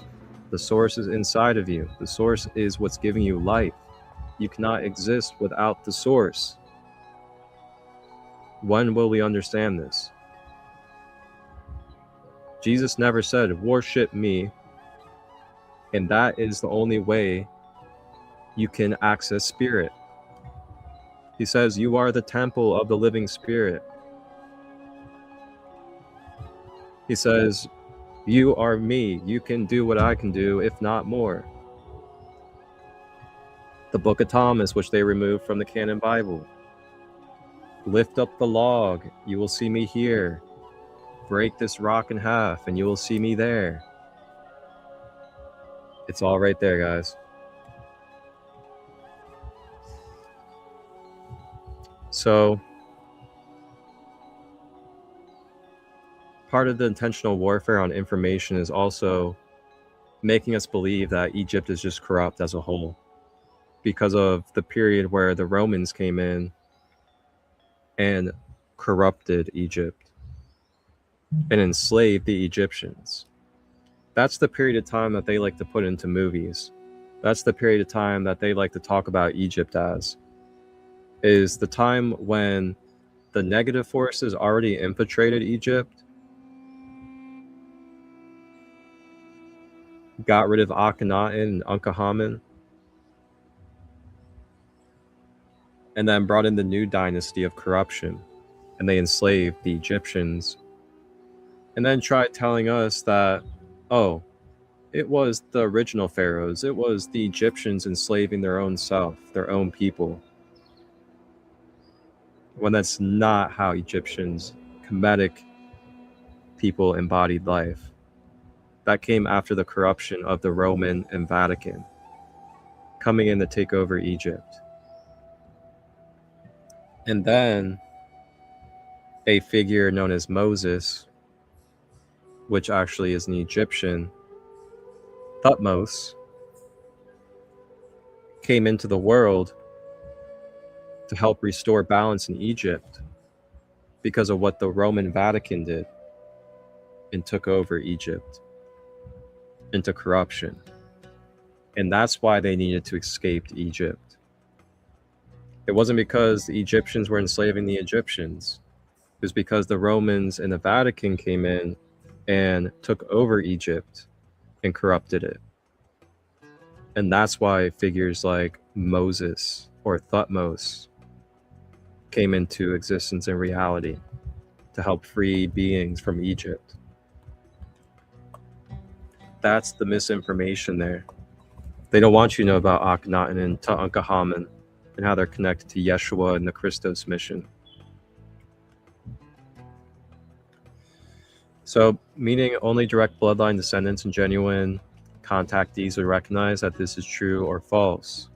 the source is inside of you. The source is what's giving you life. You cannot exist without the source. When will we understand this? Jesus never said, worship me, and that is the only way you can access spirit. He says, you are the temple of the living spirit. He says, you are me. You can do what I can do, if not more. The Book of Thomas, which they removed from the canon Bible. Lift up the log, you will see me here. Break this rock in half, and you will see me there. It's all right there, guys. So, part of the intentional warfare on information is also making us believe that Egypt is just corrupt as a whole, because of the period where the Romans came in and corrupted Egypt and enslaved the Egyptians. That's the period of time that they like to put into movies. That's the period of time that they like to talk about Egypt as, is the time when the negative forces already infiltrated Egypt, got rid of Akhenaten and Unkhahamen, and then brought in the new dynasty of corruption, and they enslaved the Egyptians, and then tried telling us that, oh, it was the original pharaohs, it was the Egyptians enslaving their own self, their own people, when that's not how Egyptians, Kemetic people, embodied life. That came after the corruption of the Roman and Vatican coming in to take over Egypt. And then a figure known as Moses, which actually is an Egyptian, Thutmose, came into the world to help restore balance in Egypt because of what the Roman Vatican did and took over Egypt into corruption. And that's why they needed to escape Egypt. It wasn't because the Egyptians were enslaving the Egyptians. It was because the Romans and the Vatican came in and took over Egypt and corrupted it. And that's why figures like Moses or Thutmose came into existence in reality to help free beings from Egypt. That's the misinformation there. They don't want you to know about Akhenaten and Tutankhamun and how they're connected to Yeshua and the Christos mission. So, meaning only direct bloodline descendants and genuine contactees would recognize that this is true or false.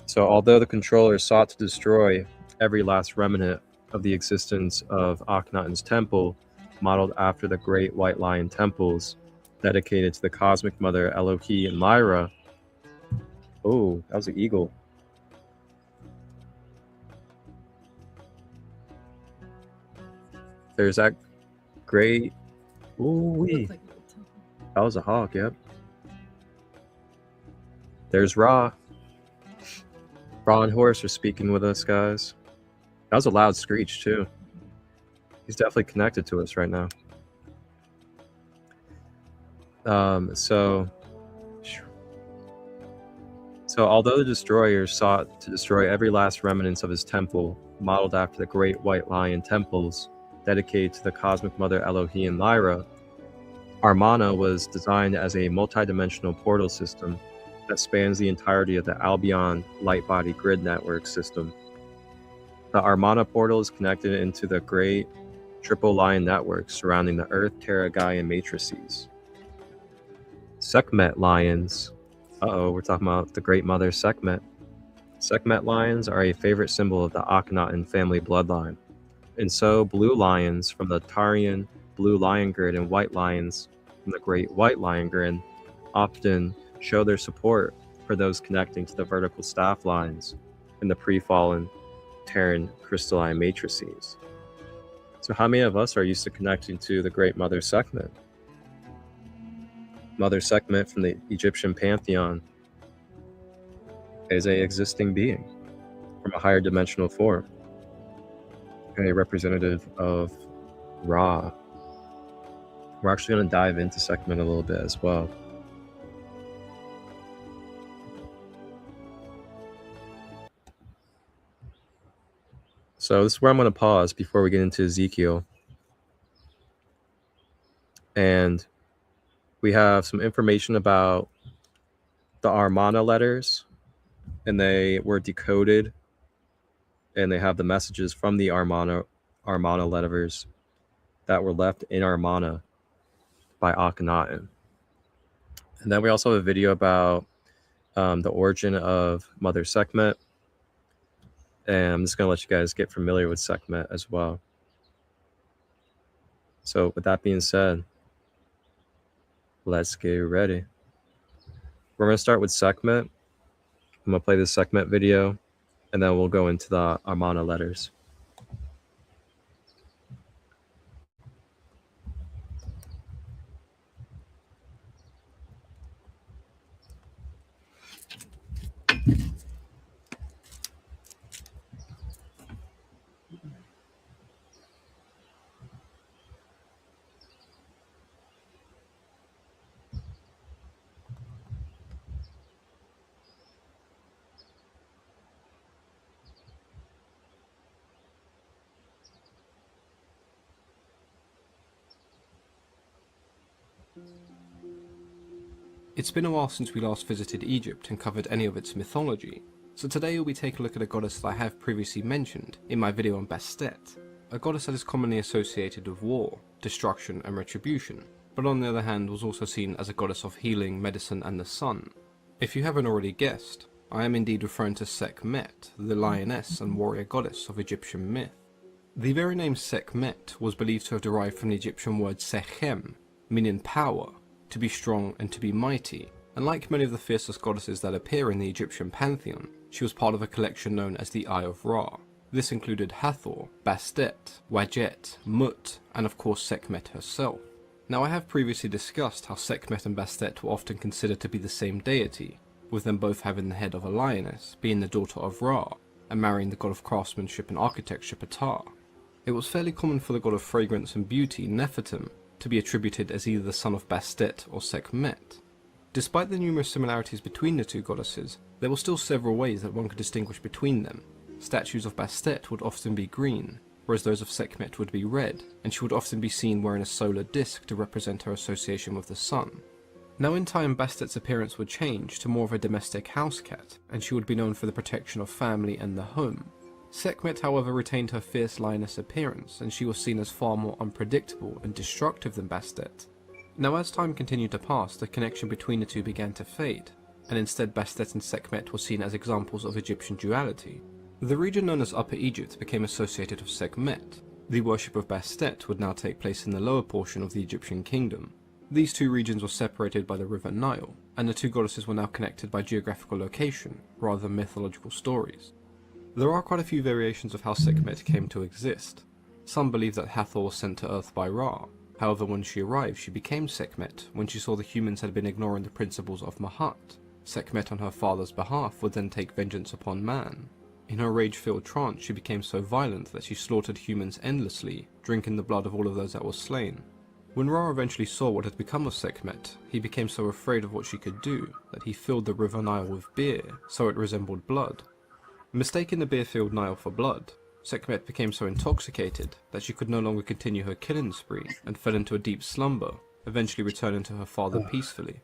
So, although the controller sought to destroy every last remnant of the existence of Akhenaten's temple, modeled after the great white lion temples dedicated to the cosmic mother Elohi and Lyra. Oh, that was an eagle. There's that great. Ooh-wee. That was a hawk, yep. There's Ra. Ra and Horus are speaking with us, guys. That was a loud screech, too. He's definitely connected to us right now. So although the destroyer sought to destroy every last remnants of his temple, modeled after the great white lion temples dedicated to the cosmic mother Elohi and Lyra, Armana was designed as a multi-dimensional portal system that spans the entirety of the Albion light body grid network system. The Armana portal is connected into the great triple lion network surrounding the Earth, Terra, Gaia matrices. Sekhmet lions. We're talking about the Great Mother Sekhmet. Sekhmet lions are a favorite symbol of the Akhenaten family bloodline. And so blue lions from the Tarian blue lion grid and white lions from the Great White Lion grid often show their support for those connecting to the vertical staff lines in the pre-fallen Terran crystalline matrices. So how many of us are used to connecting to the Great Mother Sekhmet? Mother Sekhmet from the Egyptian pantheon is a existing being from a higher dimensional form, a representative of Ra. We're actually going to dive into Sekhmet a little bit as well. So this is where I'm going to pause before we get into Ezekiel. And we have some information about the Armana letters, and they were decoded and they have the messages from the Armana letters that were left in Armana by Akhenaten. And then we also have a video about the origin of Mother Sekhmet. And I'm just going to let you guys get familiar with Sekhmet as well. So with that being said, let's get ready. We're going to start with Sekhmet. I'm going to play the Sekhmet video, and then we'll go into the Armana letters. It's been a while since we last visited Egypt and covered any of its mythology, so today we'll be taking a look at a goddess that I have previously mentioned in my video on Bastet, a goddess that is commonly associated with war, destruction and retribution, but on the other hand was also seen as a goddess of healing, medicine and the sun. If you haven't already guessed, I am indeed referring to Sekhmet, the lioness and warrior goddess of Egyptian myth. The very name Sekhmet was believed to have derived from the Egyptian word Sechem, meaning power, to be strong and to be mighty, and like many of the fiercest goddesses that appear in the Egyptian pantheon, she was part of a collection known as the Eye of Ra. This included Hathor, Bastet, Wadjet, Mut, and of course Sekhmet herself. Now I have previously discussed how Sekhmet and Bastet were often considered to be the same deity, with them both having the head of a lioness, being the daughter of Ra, and marrying the god of craftsmanship and architecture Ptah. It was fairly common for the god of fragrance and beauty, Nefertum, to be attributed as either the son of Bastet or Sekhmet. Despite the numerous similarities between the two goddesses, there were still several ways that one could distinguish between them. Statues of Bastet would often be green, whereas those of Sekhmet would be red, and she would often be seen wearing a solar disc to represent her association with the sun. Now in time, Bastet's appearance would change to more of a domestic house cat, and she would be known for the protection of family and the home. Sekhmet, however, retained her fierce lioness appearance, and she was seen as far more unpredictable and destructive than Bastet. Now as time continued to pass, the connection between the two began to fade, and instead Bastet and Sekhmet were seen as examples of Egyptian duality. The region known as Upper Egypt became associated with Sekhmet. The worship of Bastet would now take place in the lower portion of the Egyptian kingdom. These two regions were separated by the river Nile, and the two goddesses were now connected by geographical location, rather than mythological stories. There are quite a few variations of how Sekhmet came to exist. Some believe that Hathor was sent to Earth by Ra. However, when she arrived, she became Sekhmet when she saw the humans had been ignoring the principles of Mahat. Sekhmet on her father's behalf would then take vengeance upon man. In her rage-filled trance, she became so violent that she slaughtered humans endlessly, drinking the blood of all of those that were slain. When Ra eventually saw what had become of Sekhmet, he became so afraid of what she could do that he filled the river Nile with beer, so it resembled blood. Mistaking the beer-filled Nile for blood, Sekhmet became so intoxicated that she could no longer continue her killing spree and fell into a deep slumber, eventually returning to her father peacefully.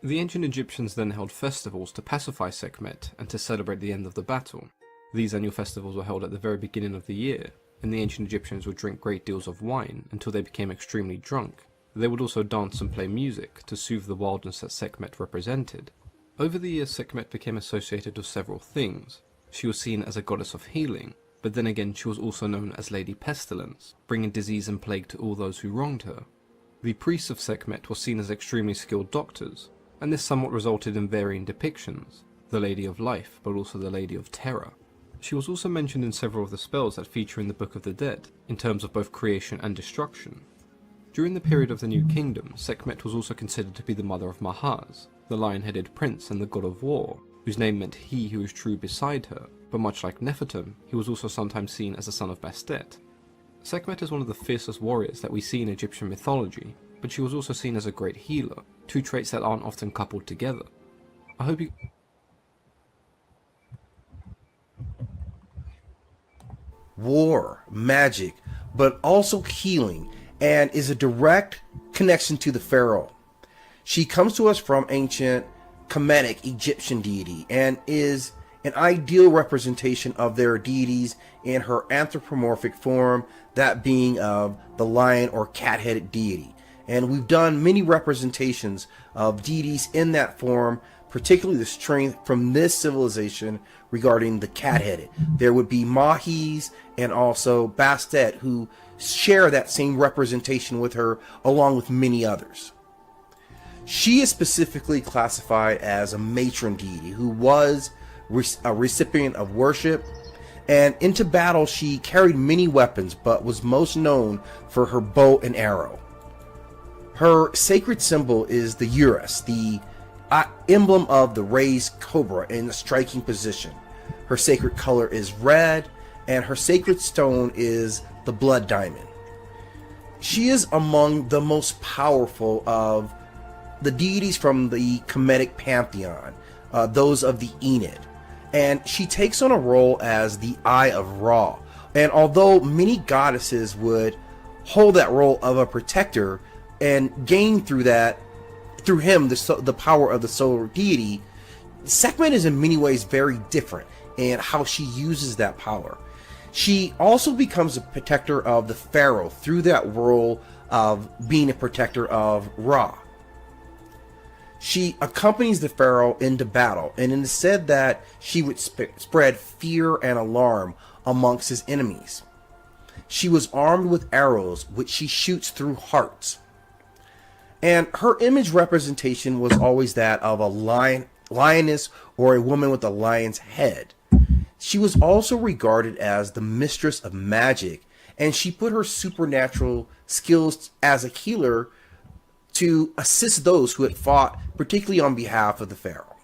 The ancient Egyptians then held festivals to pacify Sekhmet and to celebrate the end of the battle. These annual festivals were held at the very beginning of the year, and the ancient Egyptians would drink great deals of wine until they became extremely drunk. They would also dance and play music to soothe the wildness that Sekhmet represented. Over the years, Sekhmet became associated with several things. She was seen as a goddess of healing, but then again she was also known as Lady Pestilence, bringing disease and plague to all those who wronged her. The priests of Sekhmet were seen as extremely skilled doctors, and this somewhat resulted in varying depictions, the Lady of Life, but also the Lady of Terror. She was also mentioned in several of the spells that feature in the Book of the Dead, in terms of both creation and destruction. During the period of the New Kingdom, Sekhmet was also considered to be the mother of Mahaz, the lion-headed prince and the god of war, whose name meant he who is true beside her, but much like Nefertum, he was also sometimes seen as the son of Bastet. Sekhmet is one of the fiercest warriors that we see in Egyptian mythology, but she was also seen as a great healer, two traits that aren't often coupled together. I hope you... War, magic, but also healing, and is a direct connection to the pharaoh. She comes to us from ancient Kemetic Egyptian deity and is an ideal representation of their deities in her anthropomorphic form, that being of the lion or cat-headed deity. And we've done many representations of deities in that form, particularly the strength from this civilization regarding the cat-headed. There would be Mahis and also Bastet, who share that same representation with her, along with many others. She is specifically classified as a matron deity who was a recipient of worship, and into battle she carried many weapons, but was most known for her bow and arrow. Her sacred symbol is the urus, the emblem of the raised cobra in a striking position. Her sacred color is red, and her sacred stone is the blood diamond. She is among the most powerful of the deities from the Kemetic pantheon, those of the Enid. And she takes on a role as the Eye of Ra. And although many goddesses would hold that role of a protector and gain through him the power of the solar deity, Sekhmet is in many ways very different in how she uses that power. She also becomes a protector of the pharaoh through that role of being a protector of Ra. She accompanies the pharaoh into battle, and it is said that she would spread fear and alarm amongst his enemies. She was armed with arrows, which she shoots through hearts. And her image representation was always that of a lioness or a woman with a lion's head. She was also regarded as the mistress of magic, and she put her supernatural skills as a healer to assist those who had fought, particularly on behalf of the pharaoh.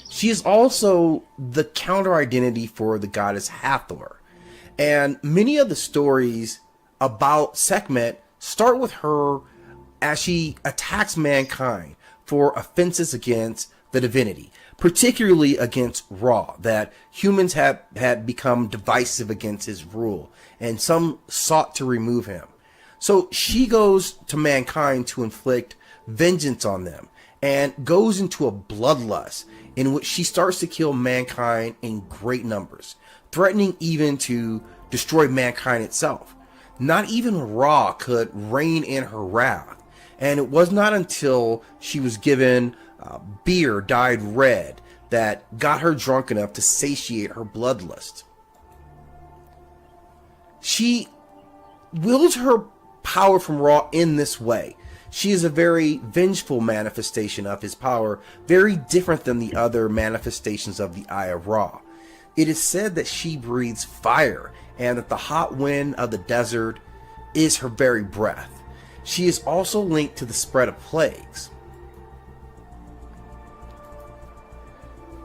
She is also the counter identity for the goddess Hathor, and many of the stories about Sekhmet start with her as she attacks mankind for offenses against the divinity, particularly against Ra, that humans had become divisive against his rule, and some sought to remove him. So she goes to mankind to inflict vengeance on them, and goes into a bloodlust in which she starts to kill mankind in great numbers, threatening even to destroy mankind itself. Not even Ra could rein in her wrath, and it was not until she was given beer dyed red that got her drunk enough to satiate her bloodlust. She wields her power from Ra in this way. She is a very vengeful manifestation of his power, very different than the other manifestations of the Eye of Ra. It is said that she breathes fire, and that the hot wind of the desert is her very breath. She is also linked to the spread of plagues.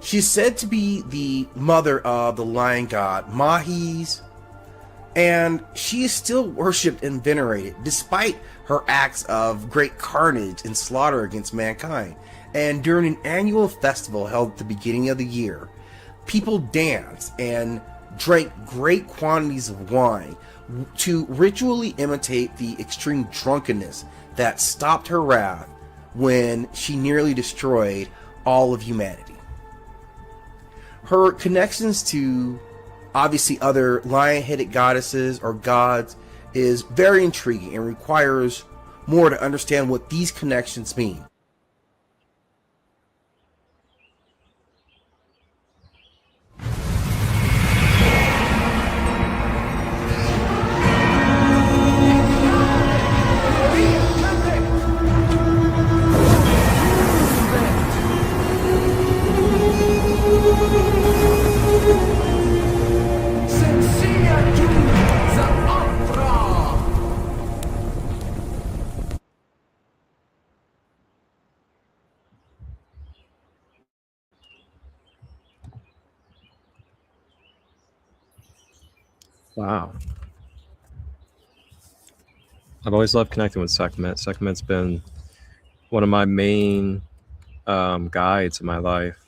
She is said to be the mother of the lion god Mahis, and she is still worshipped and venerated despite her acts of great carnage and slaughter against mankind. And during an annual festival held at the beginning of the year, people danced and drank great quantities of wine to ritually imitate the extreme drunkenness that stopped her wrath when she nearly destroyed all of humanity. Her connections to obviously other lion-headed goddesses or gods is very intriguing and requires more to understand what these connections mean. Wow. I've always loved connecting with Sekhmet. Sekhmet's been one of my main guides in my life,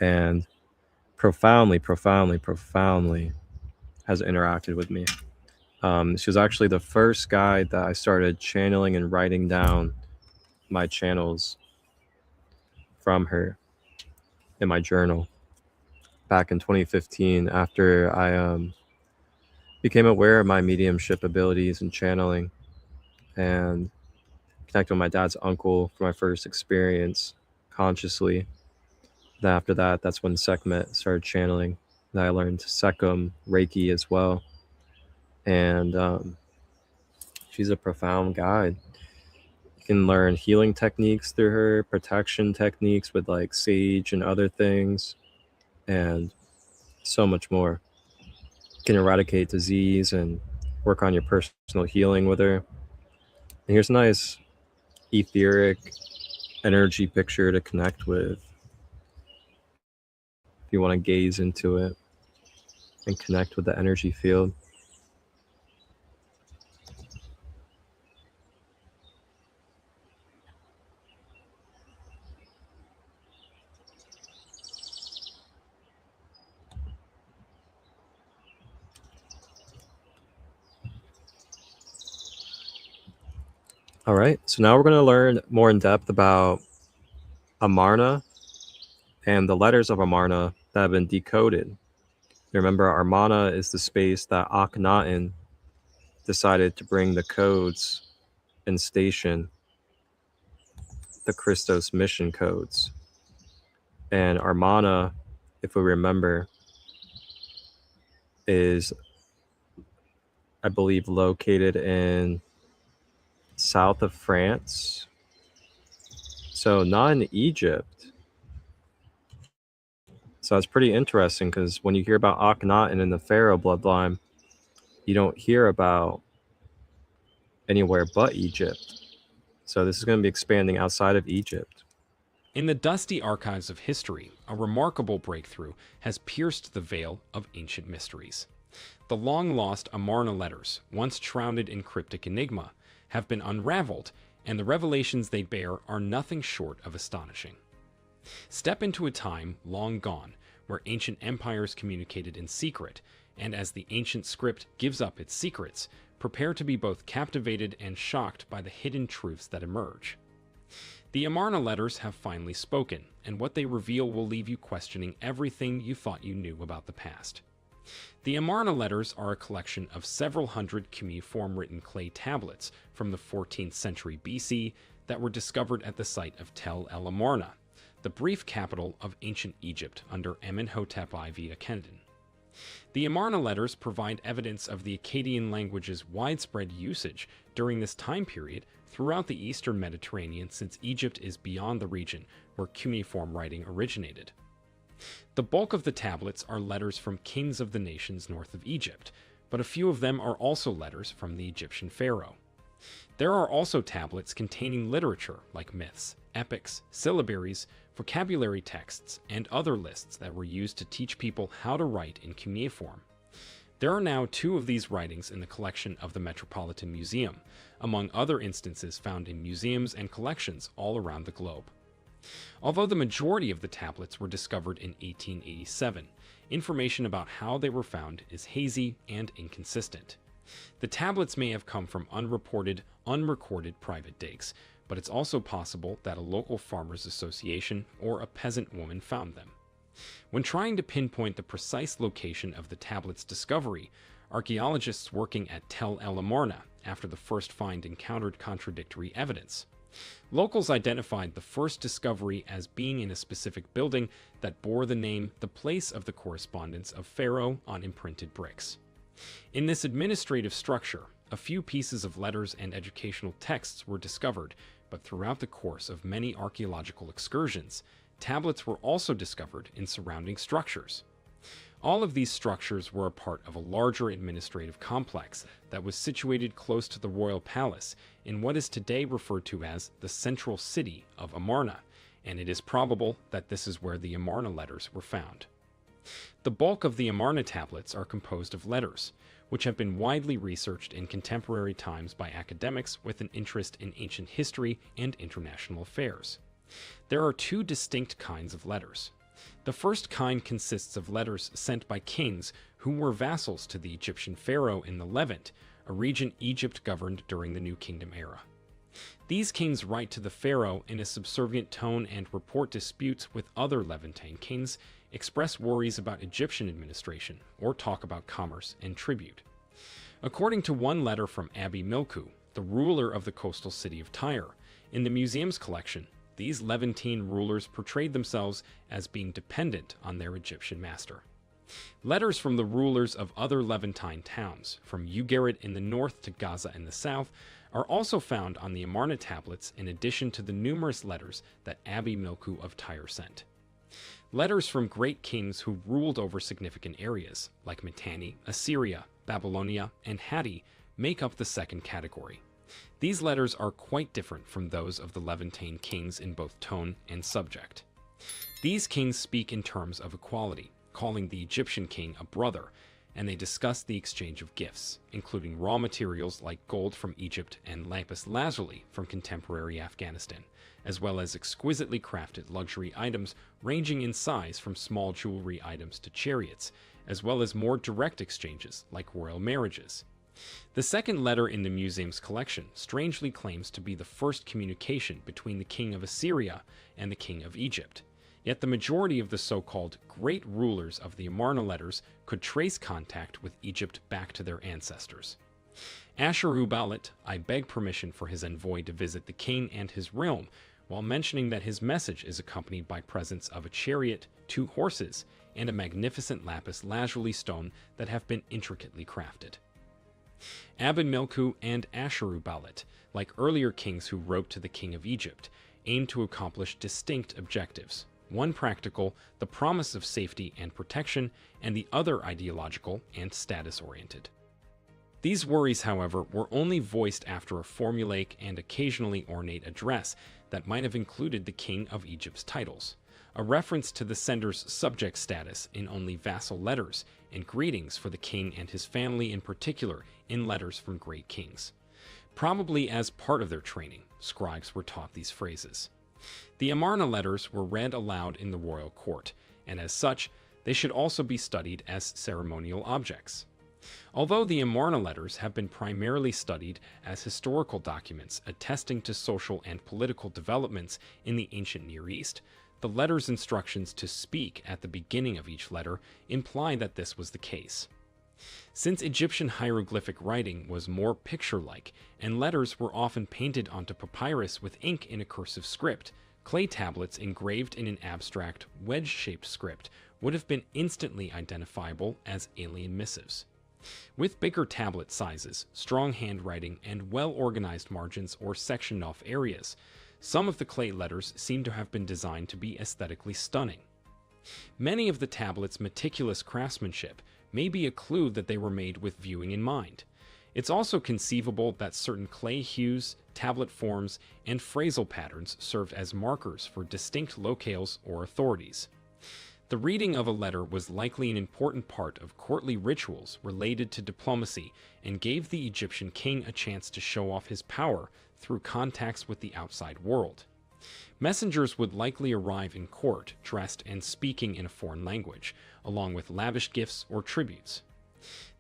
and profoundly has interacted with me. She was actually the first guide that I started channeling and writing down my channels from her. in my journal back in 2015 after I became aware of my mediumship abilities and channeling, and connected with my dad's uncle for my first experience consciously. Then after that, that's when Sekhmet started channeling. Then I learned Sekhem Reiki as well, and she's a profound guide. You can learn healing techniques through her, protection techniques with like sage and other things, and so much more. You can eradicate disease and work on your personal healing with her. And here's a nice etheric energy picture to connect with if you want to gaze into it and connect with the energy field. All right, so now we're going to learn more in depth about Amarna and the letters of Amarna that have been decoded. Remember, Amarna is the space that Akhenaten decided to bring the codes and station the Christos mission codes. And Amarna, if we remember, is, I believe, located in south of France. So not in Egypt. So it's pretty interesting because when you hear about Akhenaten and the Pharaoh bloodline, you don't hear about anywhere but Egypt. So this is going to be expanding outside of Egypt. In the dusty archives of history, a remarkable breakthrough has pierced the veil of ancient mysteries. The long-lost Amarna letters, once shrouded in cryptic enigma, have been unraveled, and the revelations they bear are nothing short of astonishing. Step into a time long gone, where ancient empires communicated in secret, and as the ancient script gives up its secrets, prepare to be both captivated and shocked by the hidden truths that emerge. The Amarna letters have finally spoken, and what they reveal will leave you questioning everything you thought you knew about the past. The Amarna letters are a collection of several hundred cuneiform written clay tablets from the 14th century BC that were discovered at the site of Tel El Amarna, the brief capital of ancient Egypt under Amenhotep IV Akhenaten. The Amarna letters provide evidence of the Akkadian language's widespread usage during this time period throughout the eastern Mediterranean, since Egypt is beyond the region where cuneiform writing originated. The bulk of the tablets are letters from kings of the nations north of Egypt, but a few of them are also letters from the Egyptian pharaoh. There are also tablets containing literature like myths, epics, syllabaries, vocabulary texts, and other lists that were used to teach people how to write in cuneiform. There are now 2 of these writings in the collection of the Metropolitan Museum, among other instances found in museums and collections all around the globe. Although the majority of the tablets were discovered in 1887, information about how they were found is hazy and inconsistent. The tablets may have come from unreported, unrecorded private digs, but it's also possible that a local farmers' association or a peasant woman found them. When trying to pinpoint the precise location of the tablets' discovery, archaeologists working at Tel El Amarna after the first find encountered contradictory evidence. Locals identified the first discovery as being in a specific building that bore the name "the place of the correspondence of Pharaoh" on imprinted bricks. In this administrative structure, a few pieces of letters and educational texts were discovered, but throughout the course of many archaeological excursions, tablets were also discovered in surrounding structures. All of these structures were a part of a larger administrative complex that was situated close to the royal palace in what is today referred to as the central city of Amarna, and it is probable that this is where the Amarna letters were found. The bulk of the Amarna tablets are composed of letters, which have been widely researched in contemporary times by academics with an interest in ancient history and international affairs. There are 2 distinct kinds of letters. The first kind consists of letters sent by kings who were vassals to the Egyptian pharaoh in the Levant, a region Egypt governed during the New Kingdom era. These kings write to the pharaoh in a subservient tone and report disputes with other Levantine kings, express worries about Egyptian administration, or talk about commerce and tribute. According to one letter from Abi Milku, the ruler of the coastal city of Tyre, in the museum's collection, these Levantine rulers portrayed themselves as being dependent on their Egyptian master. Letters from the rulers of other Levantine towns, from Ugarit in the north to Gaza in the south, are also found on the Amarna tablets in addition to the numerous letters that Abi Milku of Tyre sent. Letters from great kings who ruled over significant areas, like Mitanni, Assyria, Babylonia, and Hatti, make up the second category. These letters are quite different from those of the Levantine kings in both tone and subject. These kings speak in terms of equality, calling the Egyptian king a brother, and they discuss the exchange of gifts, including raw materials like gold from Egypt and lapis lazuli from contemporary Afghanistan, as well as exquisitely crafted luxury items ranging in size from small jewelry items to chariots, as well as more direct exchanges like royal marriages. The second letter in the museum's collection strangely claims to be the first communication between the king of Assyria and the king of Egypt. Yet the majority of the so-called great rulers of the Amarna letters could trace contact with Egypt back to their ancestors. Ashur-uballit, I beg permission for his envoy to visit the king and his realm, while mentioning that his message is accompanied by presents of a chariot, 2 horses, and a magnificent lapis lazuli stone that have been intricately crafted. Aben-Milku and Ashur-uballit, like earlier kings who wrote to the king of Egypt, aimed to accomplish distinct objectives. One practical, the promise of safety and protection, and the other ideological and status-oriented. These worries, however, were only voiced after a formulaic and occasionally ornate address that might have included the king of Egypt's titles, a reference to the sender's subject status in only vassal letters, and greetings for the king and his family in particular in letters from great kings. Probably as part of their training, scribes were taught these phrases. The Amarna letters were read aloud in the royal court, and as such, they should also be studied as ceremonial objects. Although the Amarna letters have been primarily studied as historical documents attesting to social and political developments in the ancient Near East, the letter's instructions to speak at the beginning of each letter imply that this was the case. Since Egyptian hieroglyphic writing was more picture-like, and letters were often painted onto papyrus with ink in a cursive script, clay tablets engraved in an abstract, wedge-shaped script would have been instantly identifiable as alien missives. With bigger tablet sizes, strong handwriting, and well-organized margins or sectioned-off areas, some of the clay letters seem to have been designed to be aesthetically stunning. Many of the tablets' meticulous craftsmanship may be a clue that they were made with viewing in mind. It's also conceivable that certain clay hues, tablet forms, and phrasal patterns served as markers for distinct locales or authorities. The reading of a letter was likely an important part of courtly rituals related to diplomacy and gave the Egyptian king a chance to show off his power through contacts with the outside world. Messengers would likely arrive in court dressed and speaking in a foreign language, along with lavish gifts or tributes.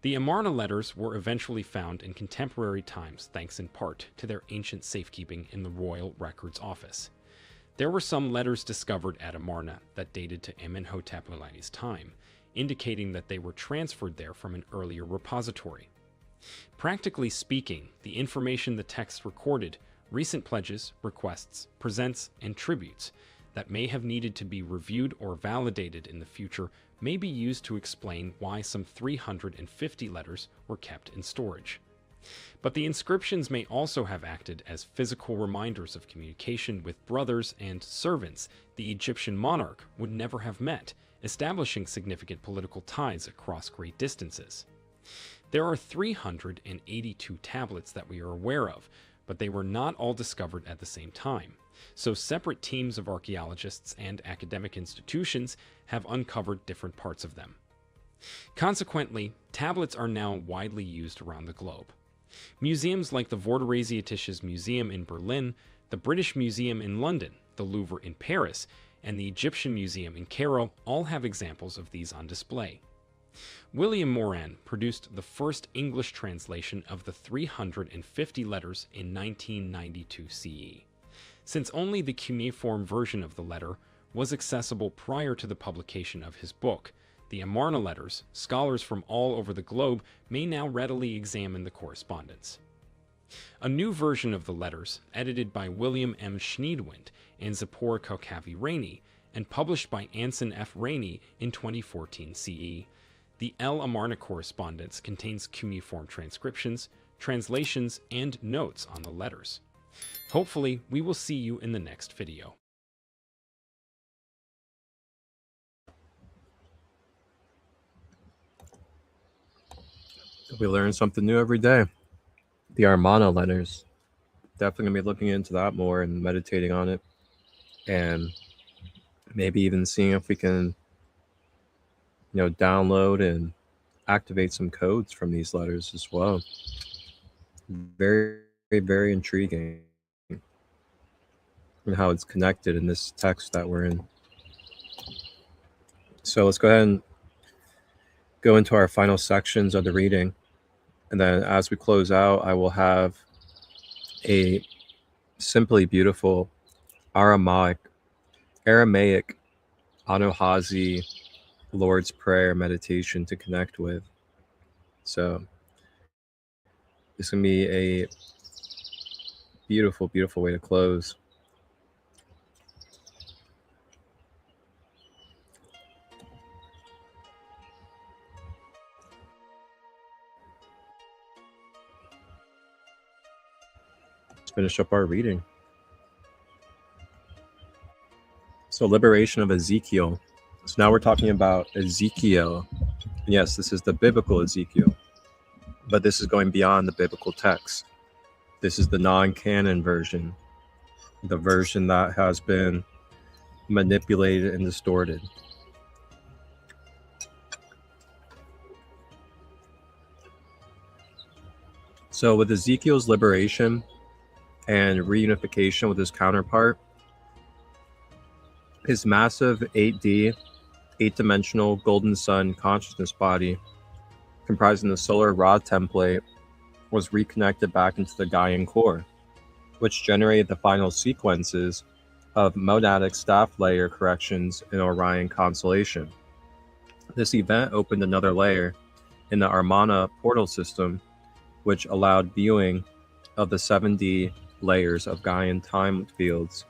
The Amarna letters were eventually found in contemporary times thanks in part to their ancient safekeeping in the Royal Records Office. There were some letters discovered at Amarna that dated to Amenhotep Ulani's time, indicating that they were transferred there from an earlier repository. Practically speaking, the information the text recorded, recent pledges, requests, presents, and tributes that may have needed to be reviewed or validated in the future may be used to explain why some 350 letters were kept in storage. But the inscriptions may also have acted as physical reminders of communication with brothers and servants the Egyptian monarch would never have met, establishing significant political ties across great distances. There are 382 tablets that we are aware of, but they were not all discovered at the same time, so separate teams of archaeologists and academic institutions have uncovered different parts of them. Consequently, tablets are now widely used around the globe. Museums like the Vorderasiatisches Museum in Berlin, the British Museum in London, the Louvre in Paris, and the Egyptian Museum in Cairo all have examples of these on display. William Moran produced the first English translation of the 350 letters in 1992 CE. Since only the cuneiform version of the letter was accessible prior to the publication of his book, the Amarna letters, scholars from all over the globe may now readily examine the correspondence. A new version of the letters, edited by William M. Schneidwind and Zipporah Kaukavi Rainey, and published by Anson F. Rainey in 2014 CE, the El Amarna correspondence contains cuneiform transcriptions, translations, and notes on the letters. Hopefully, we will see you in the next video. We learn something new every day. The Amarna letters. Definitely gonna be looking into that more and meditating on it, and maybe even seeing if we can, download and activate some codes from these letters as well. Very, very intriguing, and how it's connected in this text that we're in. So let's go ahead and go into our final sections of the reading. And then as we close out, I will have a simply beautiful Aramaic Anahazi Lord's Prayer meditation to connect with. So this is going to be a beautiful, beautiful way to close. Let's finish up our reading. So liberation of Ezekiel. So now we're talking about Ezekiel. Yes, this is the biblical Ezekiel, but this is going beyond the biblical text. This is the non-canon version, the version that has been manipulated and distorted. So with Ezekiel's liberation and reunification with his counterpart, his massive 8D, 8-dimensional golden sun consciousness body, comprising the solar rod template, was reconnected back into the Gaian core, which generated the final sequences of monadic staff layer corrections in Orion constellation. This event opened another layer in the Amarna portal system, which allowed viewing of the 7D layers of Gaian time fields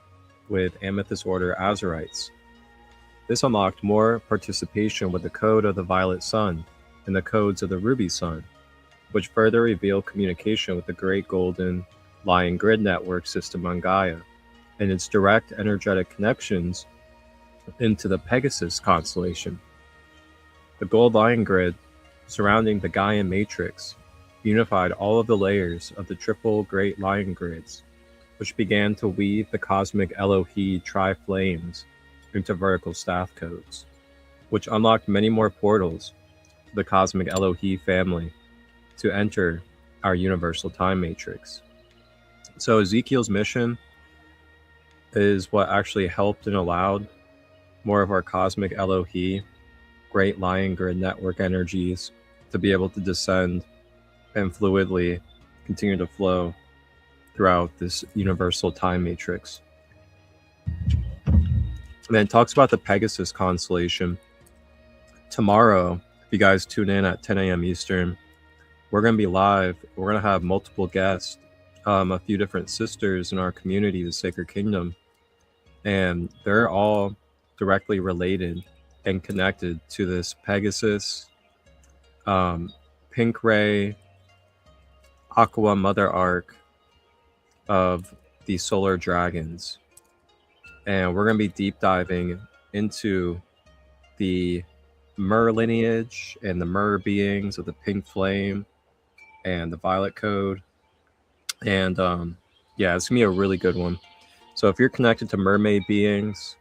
with Amethyst Order Azurites. This unlocked more participation with the code of the Violet Sun and the codes of the Ruby Sun, which further revealed communication with the Great Golden Lion Grid Network system on Gaia and its direct energetic connections into the Pegasus constellation. The Gold Lion Grid surrounding the Gaian matrix unified all of the layers of the triple Great Lion Grids, which began to weave the cosmic Elohi tri-flames into vertical staff codes, which unlocked many more portals for the cosmic Elohi family to enter our universal time matrix. So Ezekiel's mission is what actually helped and allowed more of our cosmic Elohi, Great Lion Grid network energies to be able to descend and fluidly continue to flow throughout this universal time matrix. And then it talks about the Pegasus constellation. Tomorrow, if you guys tune in at 10 a.m. Eastern, we're going to be live. We're going to have multiple guests, a few different sisters in our community, the Sacred Kingdom, and they're all directly related and connected to this Pegasus, Pink Ray, Aqua Mother Arc of the Solar Dragons. And we're going to be deep diving into the Mer lineage and the Mer beings of the Pink Flame and the Violet Code. And yeah, it's going to be a really good one. So if you're connected to mermaid beings,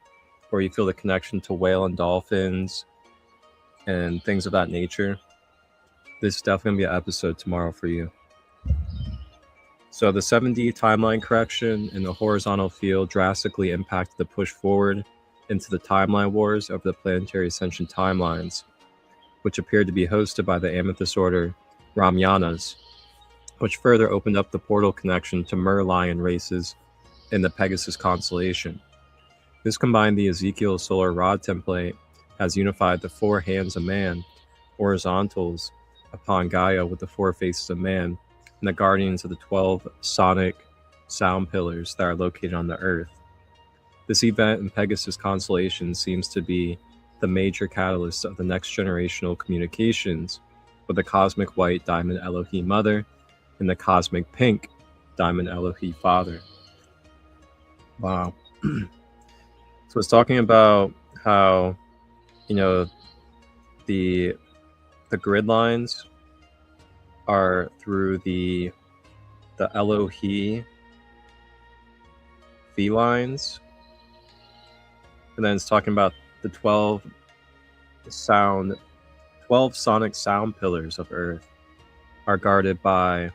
or you feel the connection to whale and dolphins and things of that nature, this is definitely going to be an episode tomorrow for you. So the 7D timeline correction in the horizontal field drastically impacted the push forward into the timeline wars of the planetary ascension timelines. which appeared to be hosted by the Amethyst Order Ramyanas, which further opened up the portal connection to Mer-Lion races in the Pegasus constellation. This combined the Ezekiel solar rod template has unified the four hands of man, horizontals upon Gaia with the four faces of man, and the guardians of the 12 sonic sound pillars that are located on the Earth. This event in Pegasus constellation seems to be the major catalyst of the next generational communications with the cosmic white diamond Elohim Mother and the cosmic pink diamond Elohim Father. Wow. So it's talking about how, the grid lines are through the Elohim V lines, and then it's talking about the 12 sonic sound pillars of Earth are guarded by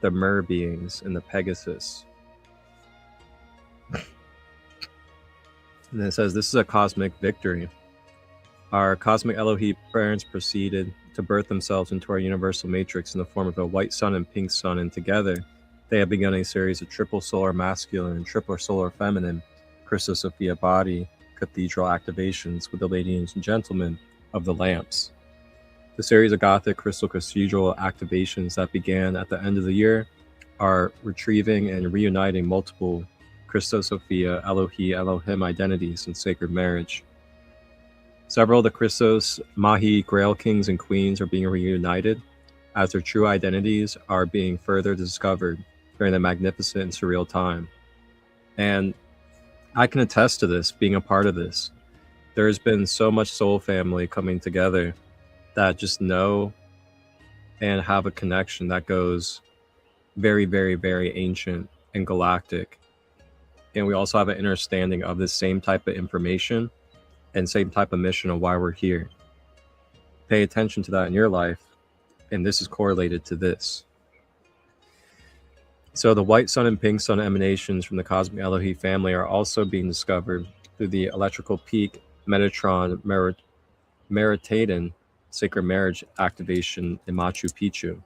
the Mer beings in the Pegasus. And it says, this is a cosmic victory. Our cosmic Elohim parents proceeded to birth themselves into our universal matrix in the form of a white sun and pink sun, and together they have begun a series of triple solar masculine and triple solar feminine Christo Sophia body cathedral activations with the ladies and gentlemen of the lamps. The series of Gothic crystal cathedral activations that began at the end of the year are retrieving and reuniting multiple Christo Sophia Elohim identities in sacred marriage. Several of the Christos Mahi Grail kings and queens are being reunited as their true identities are being further discovered during the magnificent and surreal time. And I can attest to this, being a part of this. There's been so much soul family coming together that just know and have a connection that goes very, very, very ancient and galactic. And we also have an understanding of this same type of information and same type of mission of why we're here. Pay attention to that in your life, and this is correlated to this. So the white sun and pink sun emanations from the cosmic Elohim family are also being discovered through the electrical peak Metatron Meritaden sacred marriage activation in Machu Picchu.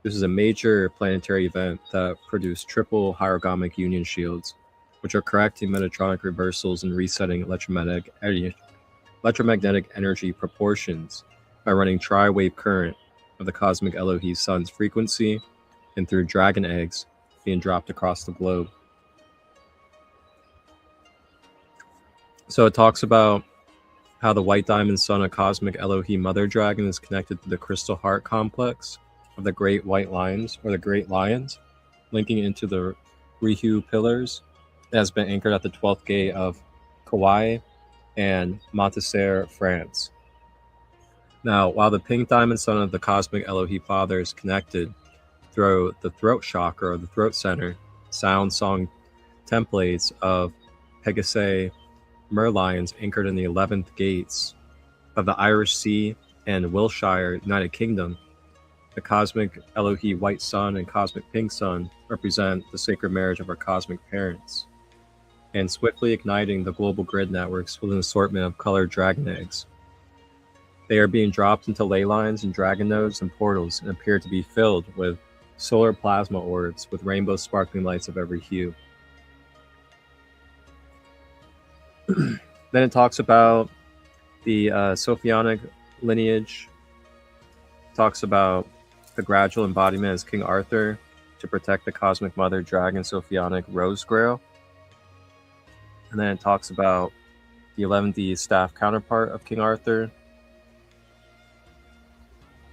This is a major planetary event that produced triple hierogamic union shields, which are correcting metatronic reversals and resetting electromagnetic energy proportions by running tri-wave current of the cosmic Elohim sun's frequency and through dragon eggs being dropped across the globe. So it talks about how the white diamond sun of cosmic Elohim mother dragon is connected to the crystal heart complex of the great white lions, or the great lions, linking into the Rihu pillars. It has been anchored at the 12th gate of Kauai and Monteserre, France. Now, while the pink diamond sun of the cosmic Elohim Father is connected through the throat chakra, or the throat center, sound song templates of Pegasus Merlions anchored in the 11th gates of the Irish Sea and Wiltshire, United Kingdom. The cosmic Elohim white sun and cosmic pink sun represent the sacred marriage of our cosmic parents, and swiftly igniting the global grid networks with an assortment of colored dragon eggs. They are being dropped into ley lines and dragon nodes and portals and appear to be filled with solar plasma orbs with rainbow sparkling lights of every hue. Then it talks about the Sophionic lineage. It talks about the gradual embodiment as King Arthur to protect the cosmic mother dragon Sophionic Rose Grail. And then it talks about the 11th staff counterpart of King Arthur,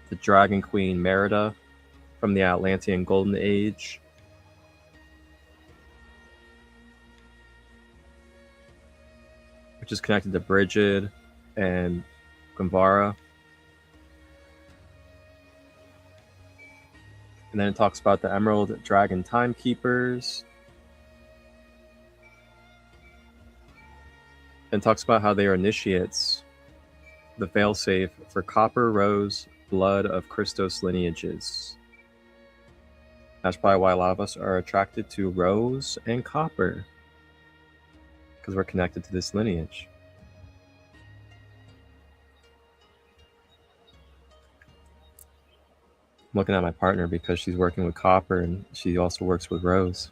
the Dragon Queen Merida from the Atlantean Golden Age, which is connected to Brigid and Guevara. And then it talks about the Emerald Dragon Timekeepers. And talks about how they are initiates, the failsafe for copper, rose, blood of Christos lineages. That's probably why a lot of us are attracted to rose and copper, because we're connected to this lineage. looking at my partner because she's working with copper and she also works with rose.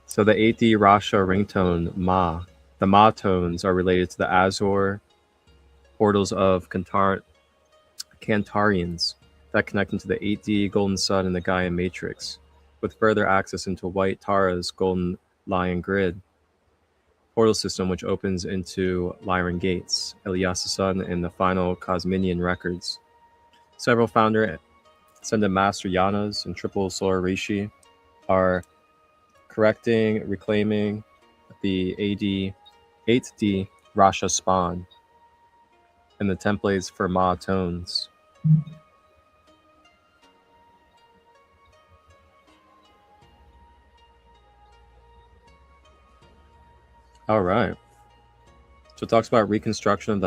So the 8D Rasha ringtone Ma. The Ma tones are related to the Azor portals of Cantarians that connect into the 8D Golden Sun and the Gaia Matrix, with further access into White Tara's Golden Lion Grid portal system, which opens into Lyran Gates, Eliasson, and the final Cosminian records. Several founder Ascended Master Yanas and Triple Solar Rishi are correcting, reclaiming the 8D Rasha spawn and the templates for Ma tones. All right. So it talks about reconstruction of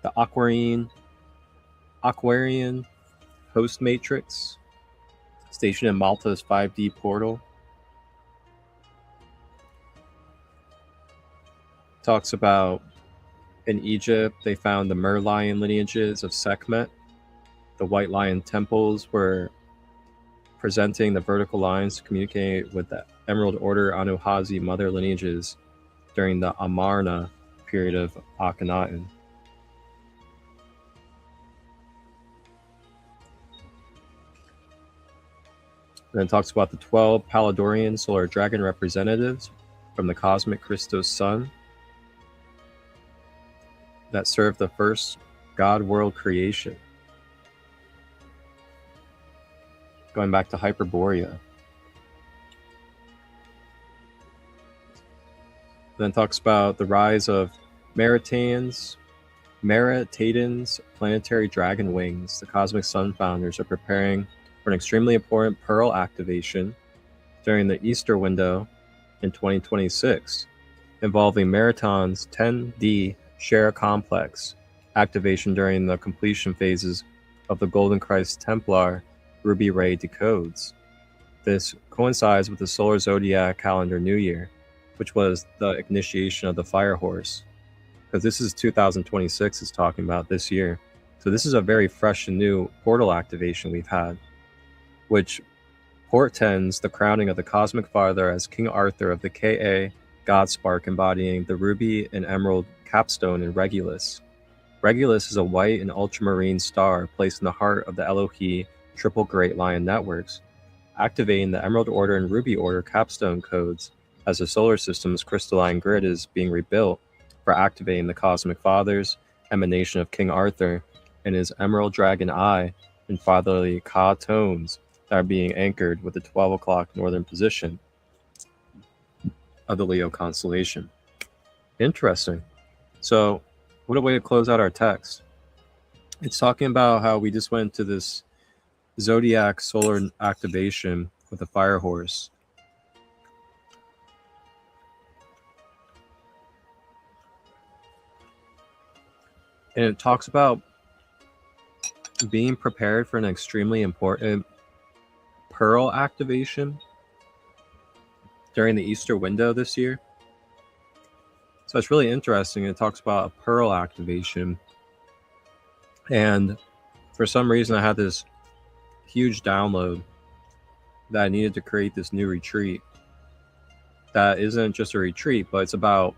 the Aquarian host matrix stationed in Malta's 5D portal. Talks about in Egypt, they found the Mer-Lion lineages of Sekhmet. The White Lion temples were presenting the vertical lines to communicate with the Emerald Order Anuhazi mother lineages during the Amarna period of Akhenaten. And then talks about the 12 Palladorian solar dragon representatives from the cosmic Christo sun that served the first God world creation. Going back to Hyperborea. Then talks about the rise of Maritatans, planetary dragon wings. The cosmic sun founders are preparing for an extremely important Pearl activation during the Easter window in 2026, involving Maritan's 10D Share Complex activation during the completion phases of the Golden Christ Templar Ruby Ray decodes. This coincides with the solar zodiac calendar New Year, which was the initiation of the Fire Horse, because this is 2026 is talking about this year. So this is a very fresh and new portal activation we've had, which portends the crowning of the Cosmic Father as King Arthur of the KA Godspark, embodying the ruby and emerald capstone in Regulus. Regulus is a white and ultramarine star placed in the heart of the Elohi Triple Great Lion networks, activating the Emerald Order and Ruby Order capstone codes as the solar system's crystalline grid is being rebuilt for activating the Cosmic Father's emanation of King Arthur and his Emerald Dragon Eye and fatherly Ka tones that are being anchored with the 12 o'clock northern position of the Leo constellation. Interesting. So, what a way to close out our text. It's talking about how we just went to this zodiac solar activation with the Fire Horse. And it talks about being prepared for an extremely important Pearl activation during the Easter window this year. So it's really interesting. It talks about a Pearl activation. And for some reason, I had this huge download that I needed to create this new retreat. That isn't just a retreat, but it's about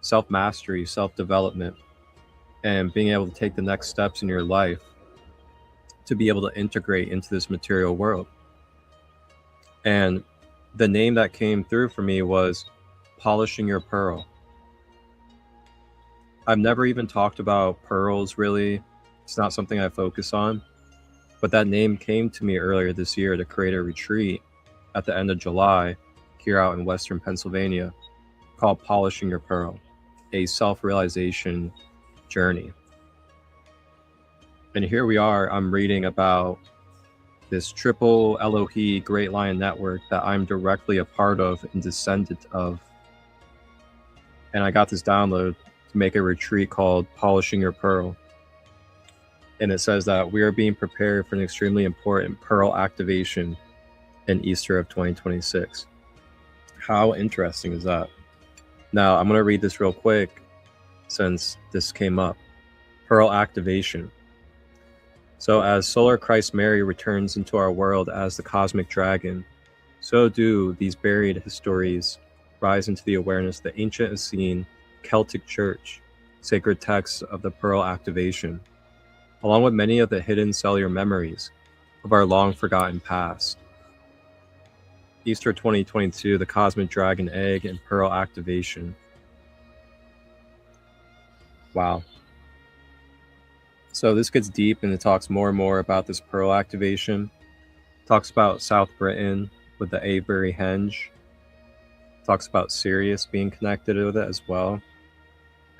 self-mastery, self-development, and being able to take the next steps in your life to be able to integrate into this material world. And the name that came through for me was Polishing Your Pearl. I've never even talked about pearls, really. It's not something I focus on. But that name came to me earlier this year to create a retreat at the end of July here out in Western Pennsylvania called Polishing Your Pearl, a self-realization journey. And here we are, I'm reading about this triple Elohi Great Lion Network that I'm directly a part of and descendant of. And I got this download to make a retreat called Polishing Your Pearl. And it says that we are being prepared for an extremely important Pearl activation in Easter of 2026. How interesting is that? Now, I'm going to read this real quick since this came up. Pearl activation. So as Solar Christ Mary returns into our world as the cosmic dragon, so do these buried histories rise into the awareness of the ancient Essene Celtic Church, sacred texts of the Pearl activation, along with many of the hidden cellular memories of our long-forgotten past. Easter 2022, the Cosmic Dragon Egg and Pearl activation. Wow. So this gets deep and it talks more and more about this Pearl activation. Talks about South Britain with the Avebury Henge. Talks about Sirius being connected with it as well.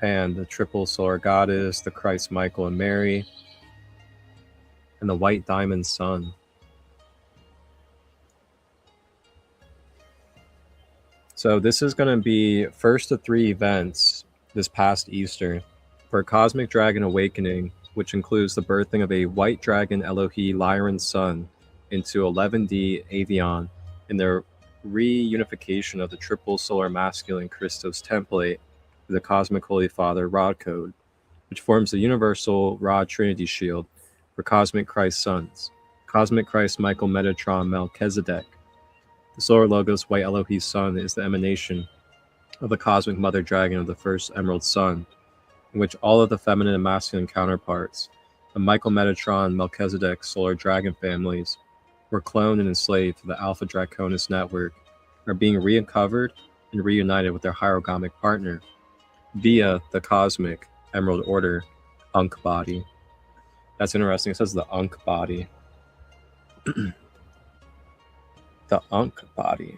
And the triple solar goddess, the Christ, Michael, and Mary. And the white diamond sun. So this is going to be first of 3 events this past Easter for a Cosmic Dragon Awakening, which includes the birthing of a white dragon Elohi Lyran sun into 11D Avion and the reunification of the triple solar masculine Christos template with the Cosmic Holy Father Rod Code, which forms the universal Rod Trinity shield for Cosmic Christ sons, Cosmic Christ Michael Metatron Melchizedek. The Solar Logos White Elohi Sun is the emanation of the Cosmic Mother Dragon of the first Emerald Sun, in which all of the feminine and masculine counterparts of Michael Metatron Melchizedek Solar Dragon families were cloned and enslaved to the Alpha Draconis network, are being recovered and reunited with their hierogamic partner via the Cosmic Emerald Order Ankh body. That's interesting. It says the Ankh body. The Ankh body.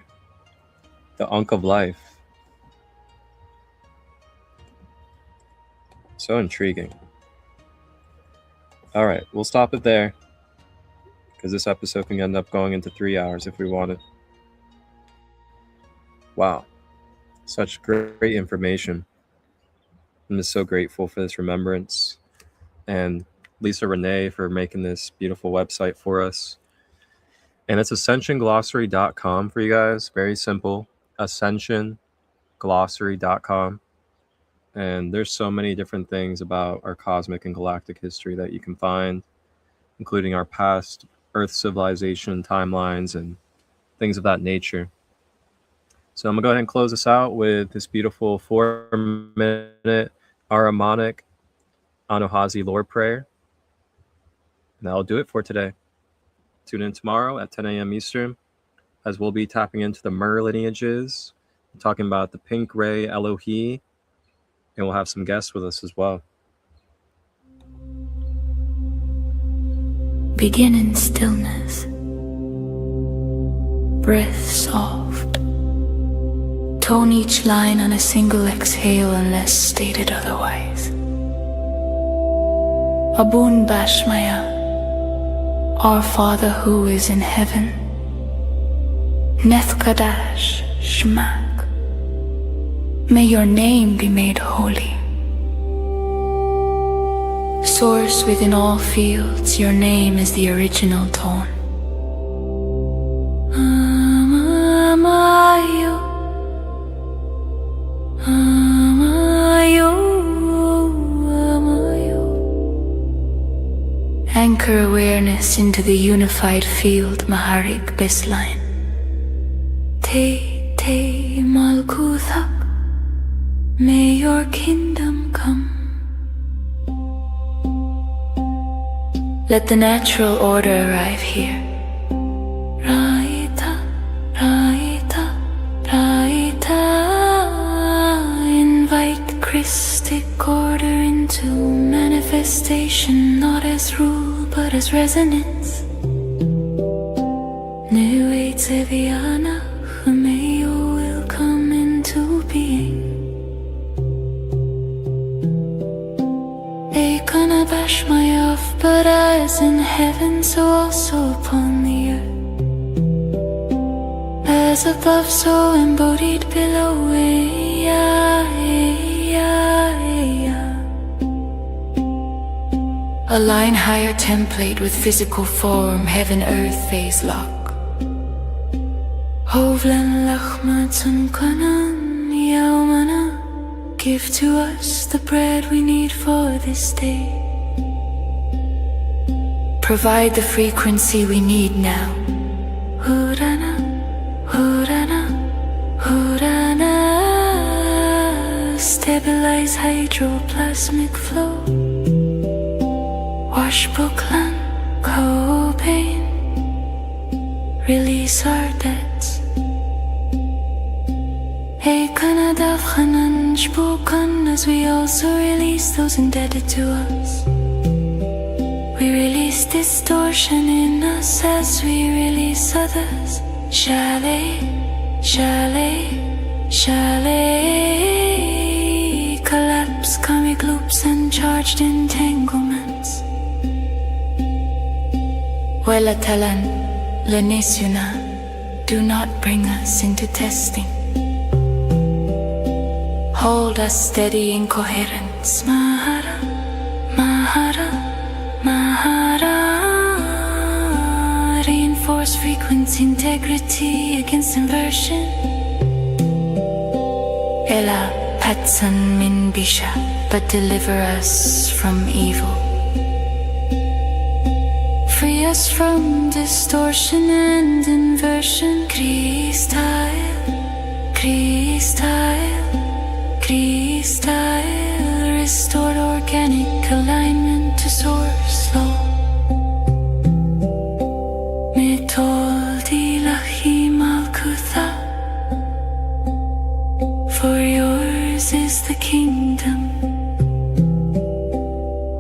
The Ankh of life. So intriguing. All right, we'll stop it there because this episode can end up going into 3 hours if we want it. Wow, such great information. I'm just so grateful for this remembrance, and Lisa Renee for making this beautiful website for us. And it's ascensionglossary.com for you guys. Very simple. Ascensionglossary.com. And there's so many different things about our cosmic and galactic history that you can find, including our past Earth civilization timelines and things of that nature. So I'm going to go ahead and close this out with this beautiful 4-minute Aramonic Anahazi lore prayer. And that'll do it for today. Tune in tomorrow at 10 a.m. Eastern, as we'll be tapping into the Mer lineages, talking about the Pink Ray Elohi, and we'll have some guests with us as well. Begin in stillness. Breath soft. Tone each line on a single exhale unless stated otherwise. Abun Bashmaya, our Father who is in heaven. Nethkadash Shmak. May your name be made holy. Source within all fields, your name is the original tone. Amayo, Amayo, Amayo. Anchor awareness into the unified field, Maharik Baseline. Te Malkuthak. May your kingdom come. Let the natural order arrive here. Raita, Raita, Raita. Invite Christic order into manifestation, not as rule but as resonance. New Seviana, may your will come into being. Bash my off, but as in heaven, so also upon the earth. As above, so embodied below. Align higher template with physical form, heaven earth phase lock. Hovlen lachmatun kanan yaumana. Give to us the bread we need for this day. provide the frequency we need now. Hurana, hurana, hurana. Stabilize hydroplasmic flow. Wash Brooklyn, Cobain. Release our debts. Hey, Canada, Hanan, Shbukan, as we also release those indebted to us. We release distortion in us as we release others. Chalet, chalet, chalet. Collapse, comic loops and charged entanglements. Welatalan, Lenisuna, do not bring us into testing. Hold us steady in coherence. Mahara, Mahara, Mahara. Reinforce frequency integrity against inversion. Ella Patsan Min Bisha, but deliver us from evil. Free us from distortion and inversion. Christile, Christile, Christile. Restored organic alignment to source law. Metol Dilahi Malkutha. For yours is the kingdom.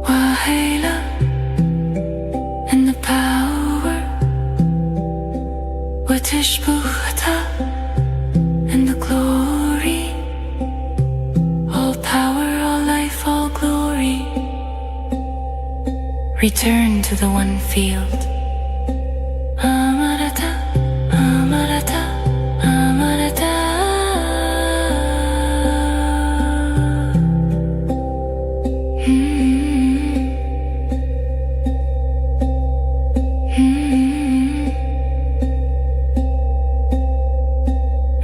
Wahela. And the power. Watishbuhata. And the glory. All power, all life, all glory. Return to the one field. Amarata, Amarata, Amarata.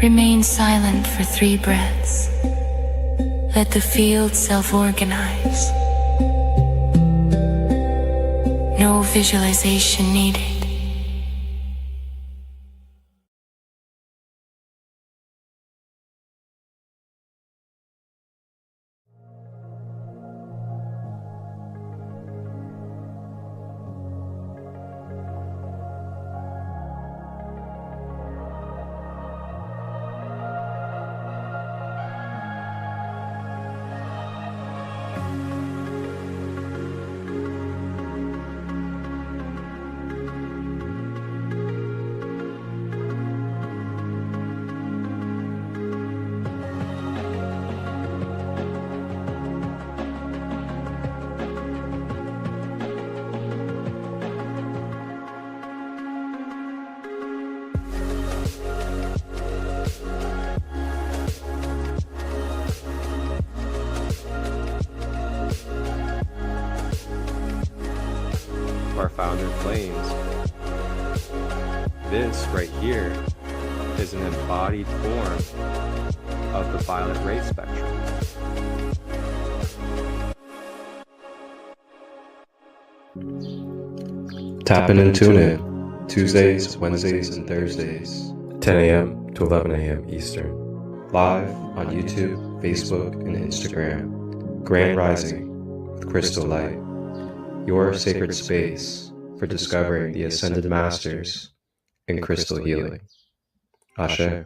Remain silent for 3 breaths. Let the field self-organize. No visualization needed. Our founder flames. This right here is an embodied form of the violet ray spectrum. Tap in and tune in Tuesdays, Wednesdays, and Thursdays, 10 a.m. to 11 a.m. Eastern. Live on YouTube, Facebook, and Instagram. Grand Rising with ChristoLight. Your sacred space for discovering the Ascended Masters in crystal healing. Ashe.